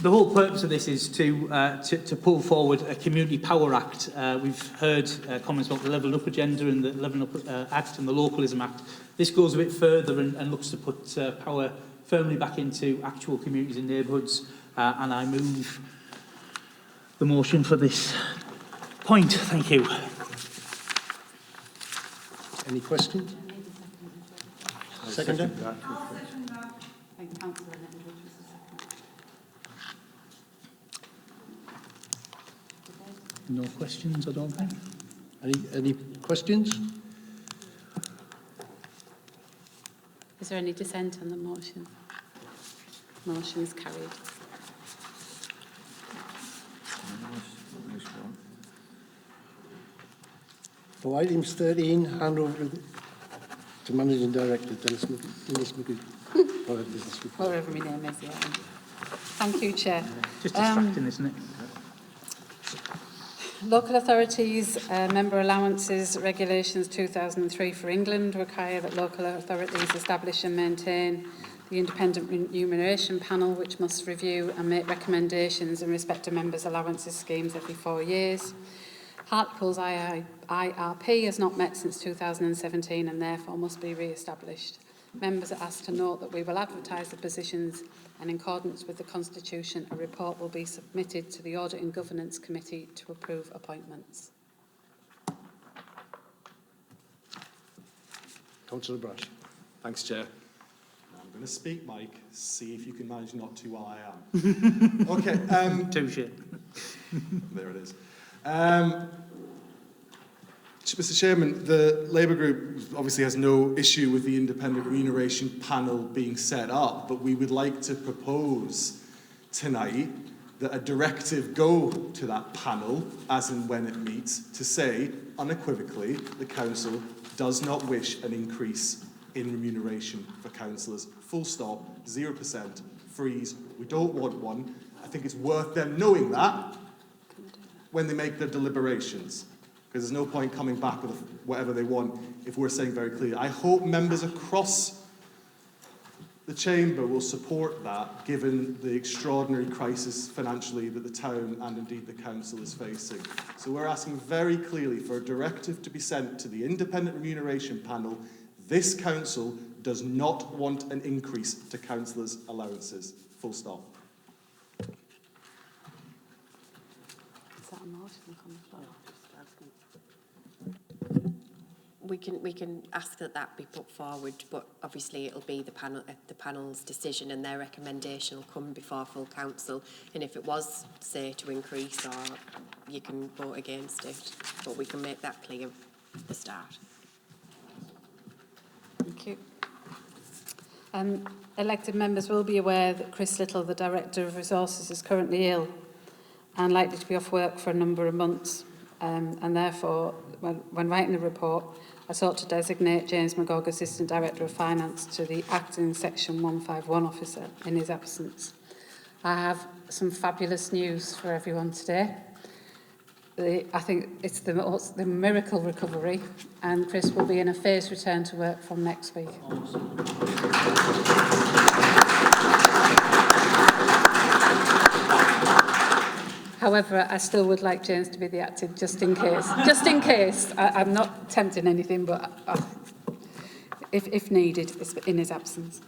whole purpose of this is to pull forward a Community Power Act. We've heard comments about the Level Up agenda and the Level Up Act and the Localism Act. This goes a bit further and looks to put power firmly back into actual communities and neighbourhoods. And I move the motion for this point. Thank you. Any questions? Seconder? think Councillor Edwards was the second. No questions, I don't think. Any questions? Is there any dissent on the motion? Motion is carried. For items 13, hand over to Managing Director Dennis McGee. Whatever my name is, yeah. Thank you, Chair. Just distracting, isn't it? Local authorities, member allowances regulations 2003 for England require that local authorities establish and maintain the independent remuneration panel, which must review and make recommendations in respect to members' allowances schemes every 4 years. Hartlepool's IRP has not met since 2017 and therefore must be re-established. Members are asked to note that we will advertise the positions, and in accordance with the Constitution, a report will be submitted to the Audit and Governance Committee to approve appointments. Councillor Brash. Thanks, Chair. I'm going to speak, Mike. See if you can manage not to while I am. Okay. Touche. There it is. Mr. Chairman, the Labour Group obviously has no issue with the independent remuneration panel being set up, but we would like to propose tonight that a directive go to that panel, as and when it meets, to say unequivocally the Council does not wish an increase in remuneration for councillors. Full stop, 0%, freeze. We don't want one. I think it's worth them knowing that when they make their deliberations, because there's no point coming back with whatever they want if we're saying very clearly. I hope members across the chamber will support that, given the extraordinary crisis financially that the town and indeed the council is facing. So we're asking very clearly for a directive to be sent to the independent remuneration panel. This council does not want an increase to councillors' allowances. Full stop. Is that a motion on the floor? We can ask that be put forward, but obviously it'll be the panel's decision, and their recommendation will come before full council. And if it was, say, to increase, or you can vote against it, but we can make that clear at the start. Thank you. Elected members will be aware that Chris Little, the Director of Resources, is currently ill and likely to be off work for a number of months. And therefore, when writing the report, I sought to designate James McGogg, Assistant Director of Finance, to the acting Section 151 officer in his absence. I have some fabulous news for everyone today. I think it's the miracle recovery, and Chris will be in a phased return to work from next week. However, I still would like James to be the acting, just in case. Just in case. I'm not tempting anything, but if needed, in his absence.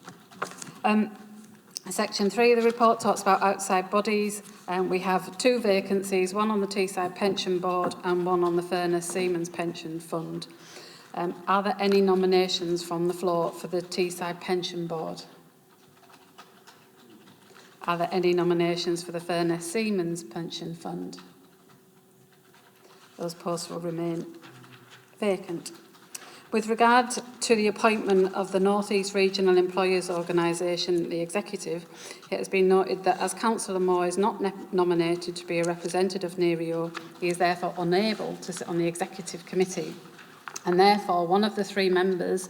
Section 3 of the report talks about outside bodies. We have 2 vacancies, one on the Teesside Pension Board and one on the Furness Seamen's Pension Fund. Are there any nominations from the floor for the Teesside Pension Board? Are there any nominations for the Furness Seamen's Pension Fund? Those posts will remain vacant. With regard to the appointment of the North East Regional Employers Organisation, the executive, it has been noted that as Councillor Moore is not nominated to be a representative of NERIO, he is therefore unable to sit on the executive committee. And therefore, one of the 3 members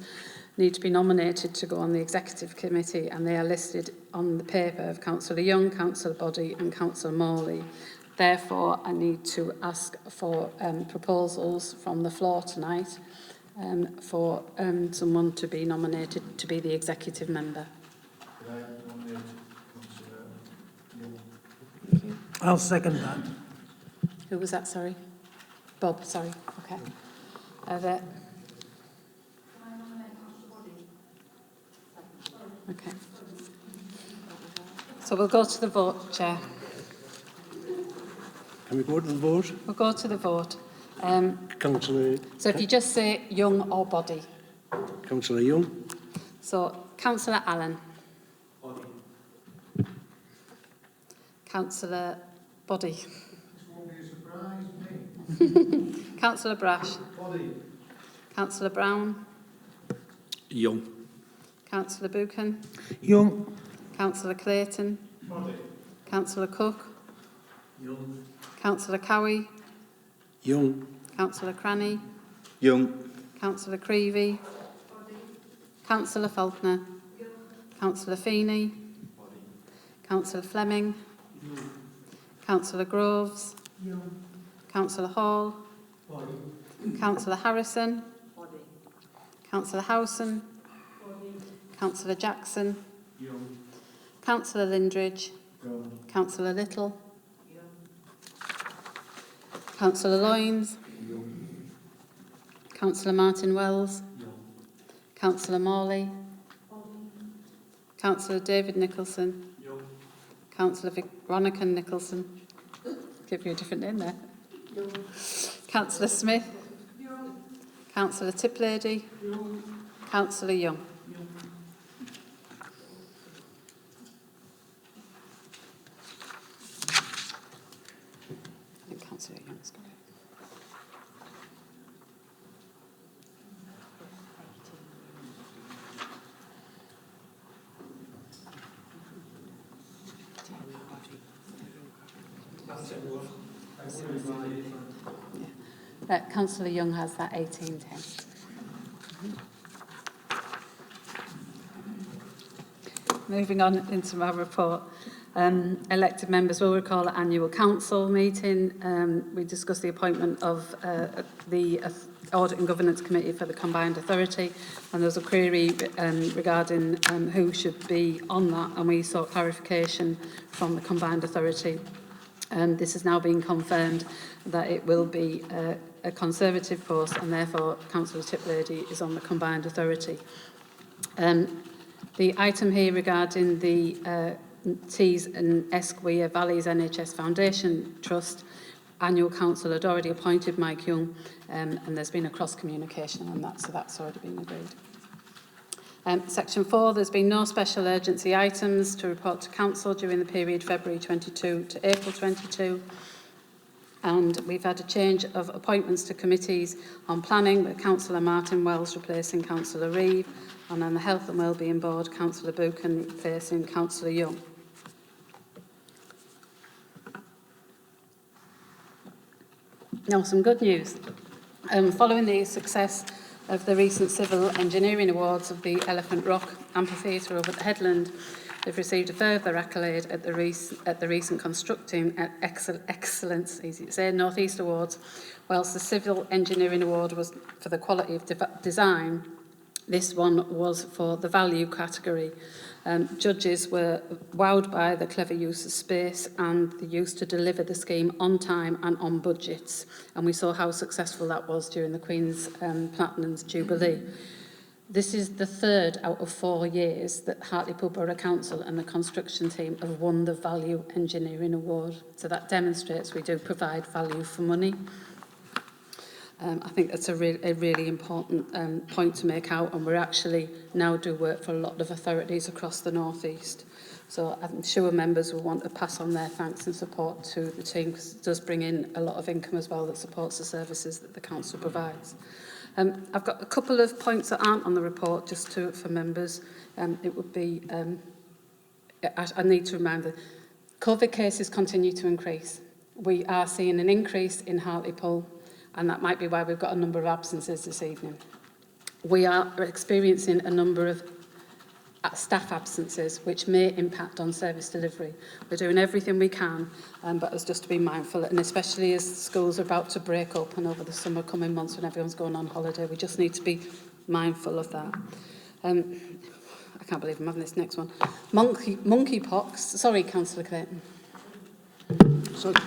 need to be nominated to go on the executive committee, and they are listed on the paper of Councillor Young, Councillor Boddy and Councillor Morley. Therefore, I need to ask for proposals from the floor tonight for someone to be nominated to be the executive member. I'll second that. Who was that, sorry? Bob, sorry. Okay. There. Okay. So we'll go to the vote, Chair. Can we go to the vote? We'll go to the vote. Councillor... So if you just say Young or Boddy. Councillor Young. So Councillor Allen. Boddy. Councillor Body. This won't be a surprise, me. Councillor Brash. Body. Councillor Brown. Young. Councillor Buchan. Young. Councillor Clayton. Body. Councillor Cook. Young. Councillor Cowie. Young. Councillor Cranny. Young. Councillor Creevy. Councillor Faulkner. Councillor Feeney. Councillor Fleming. Councillor Groves. Councillor Hall. Councillor Harrison. Councillor Howson. Councillor Jackson. Councillor Lindridge. Councillor Little. Councillor Loynes. Councillor Martin Wells. Councillor Morley. Councillor David Nicholson. Councillor Veronica Nicholson. Give you a different name there. Councillor Smith. Councillor Tiplady. Councillor Young. I think Councillor Young's got it. Councillor Young has that 1810. Moving on into my report. Elected members will recall at annual council meeting. We discussed the appointment of the Audit and Governance Committee for the Combined Authority, and there was a query regarding who should be on that, and we sought clarification from the Combined Authority. This has now been confirmed that it will be a Conservative post, and therefore Councillor Tiplady is on the Combined Authority. The item here regarding the Tees and Esquire Valleys NHS Foundation Trust, annual council had already appointed Mike Young, and there's been a cross-communication on that, so that's already been agreed. Section 4, there's been no special urgency items to report to Council during the period February 22 to April 22. And we've had a change of appointments to committees on planning with Councillor Martin Wells replacing Councillor Reeve, and on the Health and Wellbeing Board, Councillor Buchan replacing Councillor Young. Now, some good news. Following the success of the recent civil engineering awards of the Elephant Rock Amphitheatre over at the Headland, they've received a further accolade at the recent Constructing Excellence, easy to say, North East Awards. Whilst the Civil Engineering Award was for the quality of design, this one was for the value category. Judges were wowed by the clever use of space and the use to deliver the scheme on time and on budgets. And we saw how successful that was during the Queen's Platinum's Jubilee. This is the third out of 4 years that Hartlepool Borough Council and the construction team have won the Value Engineering Award. So that demonstrates we do provide value for money. I think that's a really important point to make out, and we're actually now do work for a lot of authorities across the North East. So I'm sure members will want to pass on their thanks and support to the team, because it does bring in a lot of income as well that supports the services that the council provides. I've got a couple of points that aren't on the report just for members. It would be, I need to remind them, COVID cases continue to increase. We are seeing an increase in Hartlepool, and that might be why we've got a number of absences this evening. We are experiencing a number of staff absences, which may impact on service delivery. We're doing everything we can, but it's just to be mindful, and especially as schools are about to break up and over the summer coming months when everyone's going on holiday, we just need to be mindful of that. I can't believe I'm having this next one. Monkeypox. Sorry, Councillor Clayton.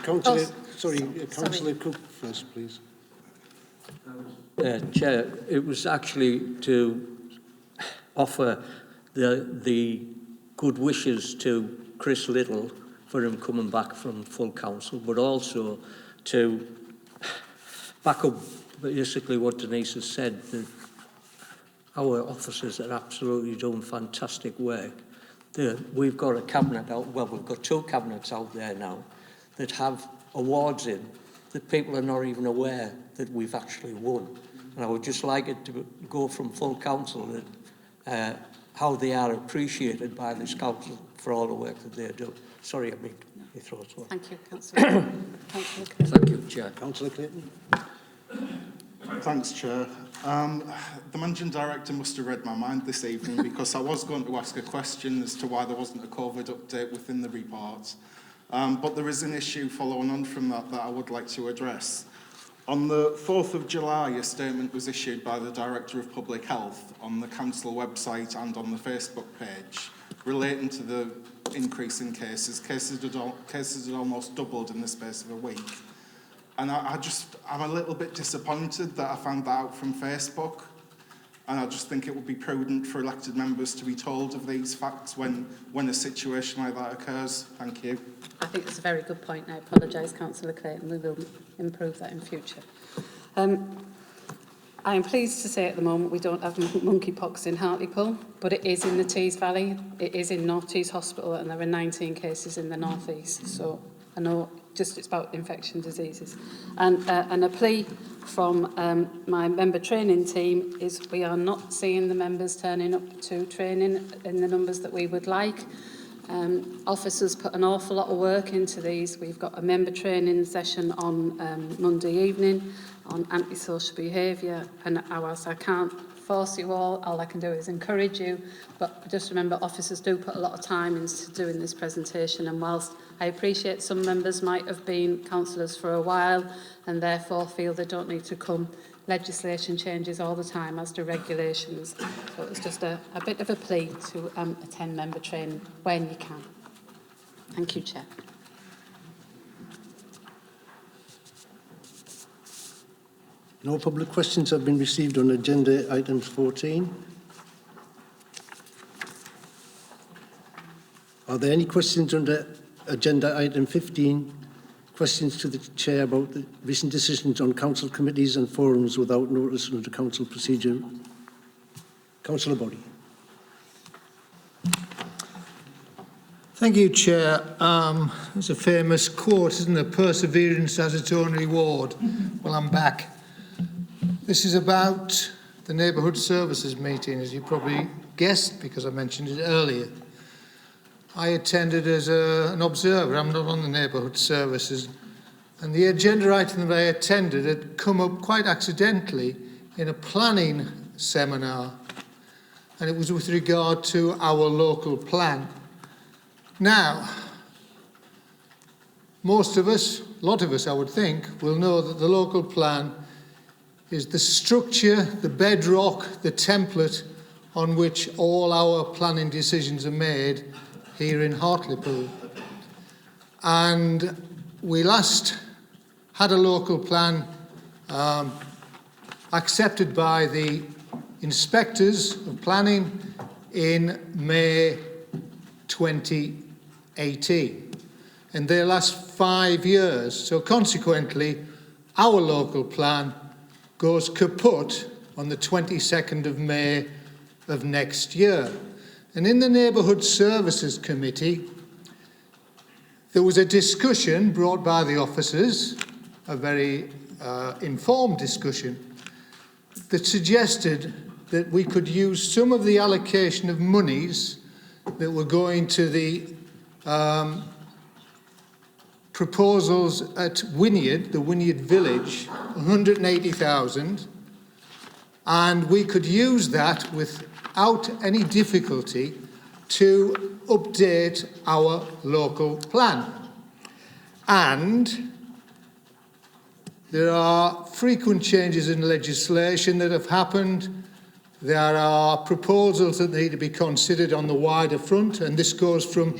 Councillor Cook first, please. Chair, it was actually to offer the good wishes to Chris Little for him coming back from full council, but also to back up basically what Denise has said, that our officers are absolutely doing fantastic work, we've got a cabinet out, well, we've got 2 cabinets out there now that have awards in that people are not even aware that we've actually won. And I would just like it to go from full council that how they are appreciated by this council for all the work that they do. Sorry, I mean, your throat's one. Thank you, Councillor. Councillor Clayton. Thank you, Chair. Councillor Clayton. Thanks, Chair. The Managing Director must have read my mind this evening because I was going to ask a question as to why there wasn't a COVID update within the report. But there is an issue following on from that I would like to address. On the 4th of July, a statement was issued by the Director of Public Health on the Council website and on the Facebook page relating to the increase in cases. Cases had almost doubled in the space of a week. And I'm a little bit disappointed that I found that out from Facebook. And I just think it would be prudent for elected members to be told of these facts when a situation like that occurs. Thank you. I think it's a very good point. I apologise, Councillor Clayton. We will improve that in future. I am pleased to say at the moment we don't have monkeypox in Hartlepool, but it is in the Tees Valley. It is in North Tees Hospital, and there are 19 cases in the North East. So I know it's about infection diseases. And a plea from my member training team is we are not seeing the members turning up to training in the numbers that we would like. Officers put an awful lot of work into these. We've got a member training session on Monday evening on antisocial behaviour, and whilst I can't force you all I can do is encourage you, but just remember officers do put a lot of time into doing this presentation, and whilst I appreciate some members might have been councillors for a while and therefore feel they don't need to come, legislation changes all the time as do regulations. So it's just a bit of a plea to attend member training when you can. Thank you, Chair. No public questions have been received on agenda items 14. Are there any questions under agenda item 15? Questions to the Chair about the recent decisions on council committees and forums without notice under council procedure? Councillor Body. Thank you, Chair. There's a famous quote, isn't there? Perseverance has its own reward. Well, I'm back. This is about the Neighbourhood Services meeting, as you probably guessed, because I mentioned it earlier. I attended as an observer. I'm not on the Neighbourhood Services. And the agenda item that I attended had come up quite accidentally in a planning seminar. And it was with regard to our local plan. Now, most of us, a lot of us I would think, will know that the local plan is the structure, the bedrock, the template on which all our planning decisions are made here in Hartlepool. And we last had a local plan accepted by the inspectors of planning in May 2018. And they last 5 years. So consequently, our local plan goes kaput on the 22nd of May of next year. And in the Neighbourhood Services Committee, there was a discussion brought by the officers, a very informed discussion, that suggested that we could use some of the allocation of monies that were going to the proposals at Wynyard, the Wynyard Village, 180,000, and we could use that without any difficulty to update our local plan. And there are frequent changes in legislation that have happened. There are proposals that need to be considered on the wider front, and this goes from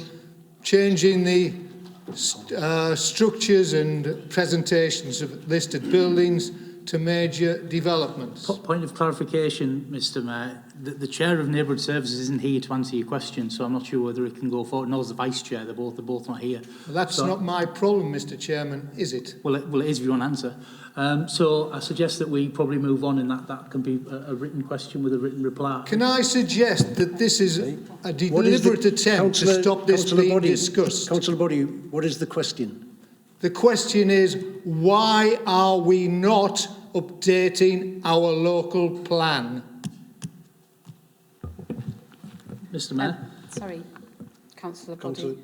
changing the structures and presentations of listed buildings to major developments. Point of clarification, Mr Mayor. The Chair of Neighbourhood Services isn't here to answer your question, so I'm not sure whether it can go forward. Nor is the Vice Chair. They're both not here. Well, that's not my problem, Mr Chairman, is it? Well, it is if you want to answer. So I suggest that we probably move on, and that can be a written question with a written reply. Can I suggest that this is a deliberate attempt to stop this being discussed? Councillor Body, what is the question? The question is, why are we not updating our local plan? Mr Mayor. Sorry, Councillor Body.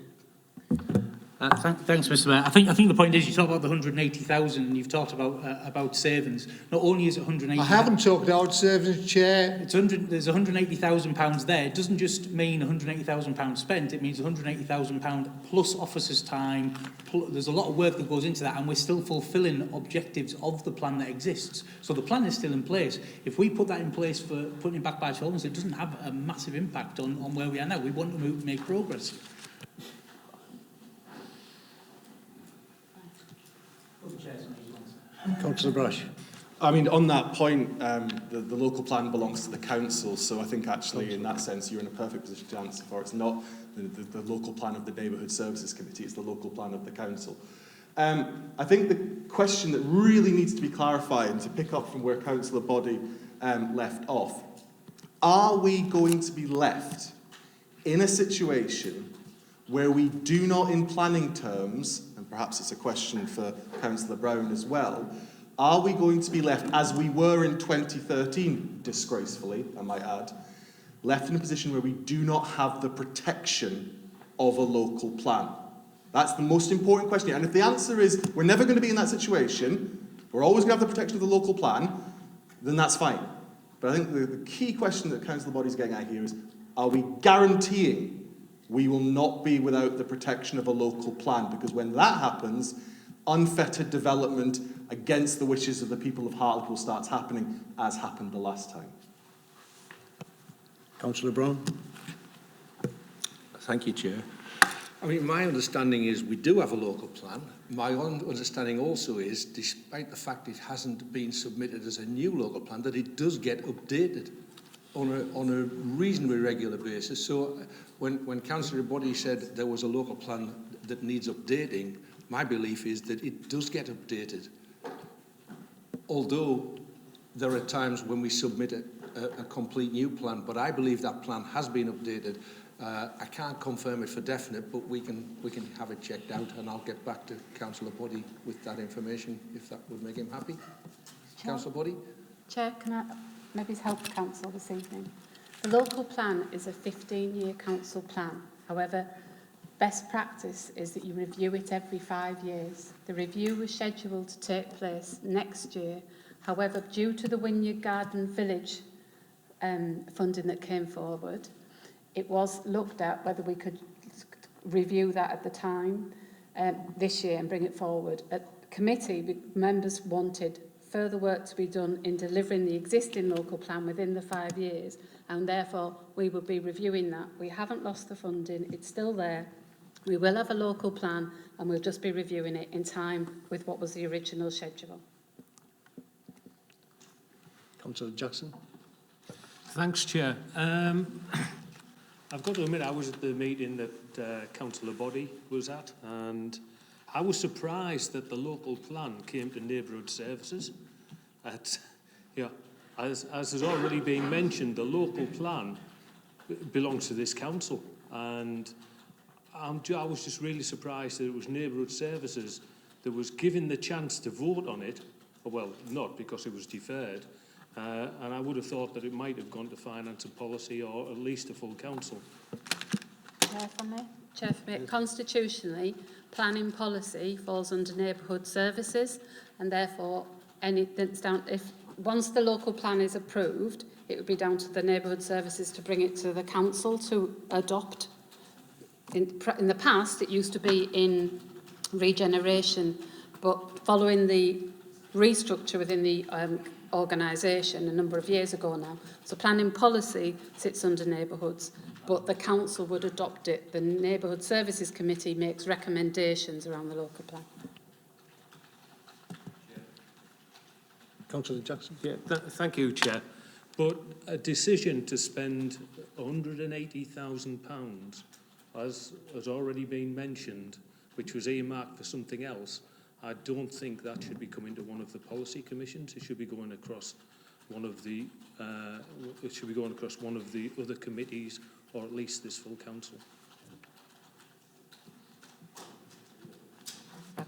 Thanks, Mr Mayor. I think the point is you talk about the 180,000 and you've talked about savings. Not only is it 180,000... I haven't talked about savings, Chair. There's £180,000 there. It doesn't just mean £180,000 spent. It means £180,000 plus officers' time. There's a lot of work that goes into that, and we're still fulfilling objectives of the plan that exists. So the plan is still in place. If we put that in place for putting it back by 12 months, it doesn't have a massive impact on where we are now. We want to make progress. Councillor Brash. I mean, on that point, the local plan belongs to the council, so I think actually in that sense you're in a perfect position to answer for. It's not the local plan of the Neighbourhood Services Committee, it's the local plan of the council. I think the question that really needs to be clarified, and to pick up from where Councillor Body left off, are we going to be left in a situation where we do not, in planning terms, and perhaps it's a question for Councillor Brown as well, are we going to be left, as we were in 2013, disgracefully, I might add, left in a position where we do not have the protection of a local plan? That's the most important question. And if the answer is we're never going to be in that situation, we're always going to have the protection of the local plan, then that's fine. But I think the key question that Councillor Body's getting at here is, are we guaranteeing we will not be without the protection of a local plan? Because when that happens, unfettered development against the wishes of the people of Hartlepool starts happening, as happened the last time. Councillor Brown. Thank you, Chair. I mean, my understanding is we do have a local plan. My own understanding also is, despite the fact it hasn't been submitted as a new local plan, that it does get updated on a reasonably regular basis. So when Councillor Body said there was a local plan that needs updating, my belief is that it does get updated. Although there are times when we submit a complete new plan, but I believe that plan has been updated. I can't confirm it for definite, but we can have it checked out, and I'll get back to Councillor Body with that information if that would make him happy. Councillor Body? Chair, can I maybe help the council this evening? The local plan is a 15-year council plan. However, best practice is that you review it every 5 years. The review was scheduled to take place next year. However, due to the Wynyard Garden Village funding that came forward, it was looked at whether we could review that at the time this year and bring it forward. At committee, members wanted further work to be done in delivering the existing local plan within the 5 years, and therefore we will be reviewing that. We haven't lost the funding, it's still there. We will have a local plan, and we'll just be reviewing it in time with what was the original schedule. Councillor Jackson. Thanks, Chair. I've got to admit, I was at the meeting that Councillor Body was at, and I was surprised that the local plan came to Neighbourhood Services. As has already been mentioned, the local plan belongs to this council, and I was just really surprised that it was Neighbourhood Services that was given the chance to vote on it. Well, not because it was deferred, and I would have thought that it might have gone to Finance and Policy, or at least a full council. Chair for me? Chair for me. Constitutionally, planning policy falls under Neighbourhood Services, and therefore once the local plan is approved, it would be down to the Neighbourhood Services to bring it to the council to adopt. In the past, it used to be in regeneration, but following the restructure within the organisation a number of years ago now, so planning policy sits under neighbourhoods, but the council would adopt it. The Neighbourhood Services Committee makes recommendations around the local plan. Councillor Jackson. Yeah, thank you, Chair. But a decision to spend £180,000, as has already been mentioned, which was earmarked for something else, I don't think that should be coming to one of the policy commissions. It should be going across one of the other committees, or at least this full council.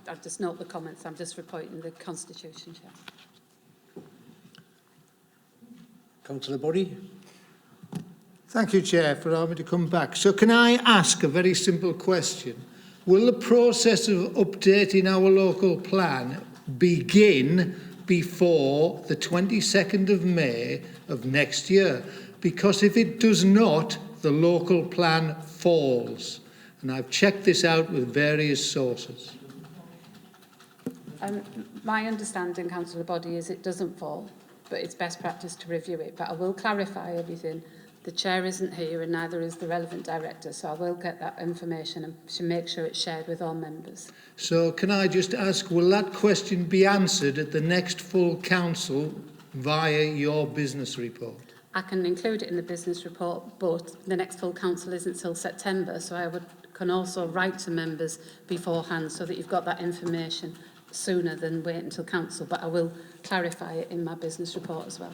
I'll just note the comments. I'm just reporting the Constitution, Chair. Councillor Body? Thank you, Chair, for allowing me to come back. So can I ask a very simple question? Will the process of updating our local plan begin before the 22nd of May of next year? Because if it does not, the local plan falls. And I've checked this out with various sources. My understanding, Councillor Body, is it doesn't fall, but it's best practice to review it. But I will clarify everything. The chair isn't here and neither is the relevant director, so I will get that information and should make sure it's shared with all members. So can I just ask, will that question be answered at the next full council via your business report? I can include it in the business report, but the next full council isn't till September, so I can also write to members beforehand so that you've got that information sooner than wait until council, but I will clarify it in my business report as well.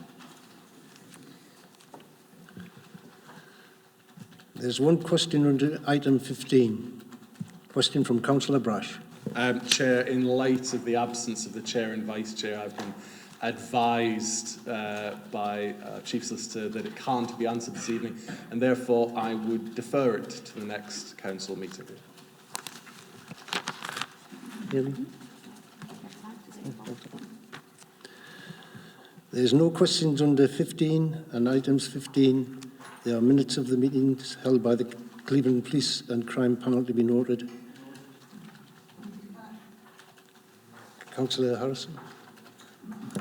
There's one question under item 15. Question from Councillor Brash. Chair, in light of the absence of the Chair and Vice Chair, I've been advised by Chief Solicitor that it can't be answered this evening, and therefore I would defer it to the next council meeting. There's no questions under 15 and items 15. There are minutes of the meetings held by the Cleveland Police and Crime Panel to be noted. Councillor Harrison.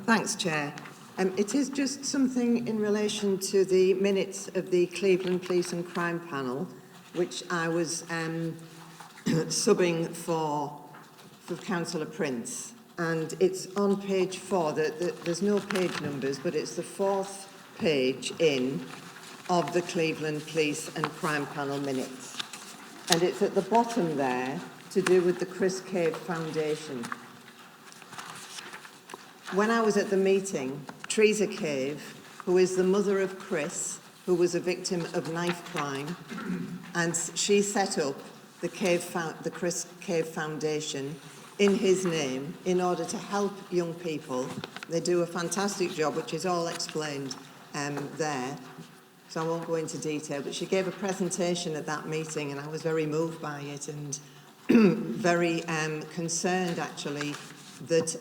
Thanks, Chair. It is just something in relation to the minutes of the Cleveland Police and Crime Panel, which I was subbing for Councillor Prince. And it's on page 4. There's no page numbers, but it's the 4th page in of the Cleveland Police and Crime Panel minutes. And it's at the bottom there to do with the Chris Cave Foundation. When I was at the meeting, Teresa Cave, who is the mother of Chris, who was a victim of knife crime, and she set up the Chris Cave Foundation in his name in order to help young people. They do a fantastic job, which is all explained there. So I won't go into detail, but she gave a presentation at that meeting and I was very moved by it and very concerned actually that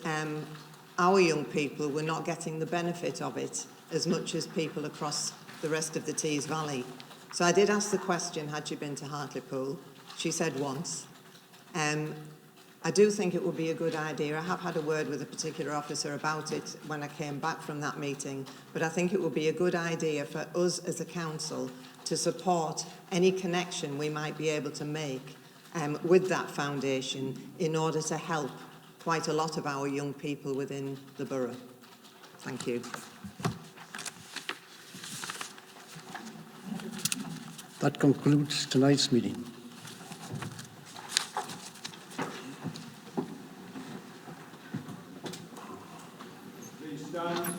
our young people were not getting the benefit of it as much as people across the rest of the Tees Valley. So I did ask the question, had she been to Hartlepool? She said once. I do think it would be a good idea. I have had a word with a particular officer about it when I came back from that meeting, but I think it would be a good idea for us as a council to support any connection we might be able to make with that foundation in order to help quite a lot of our young people within the borough. Thank you. That concludes tonight's meeting. Please stand.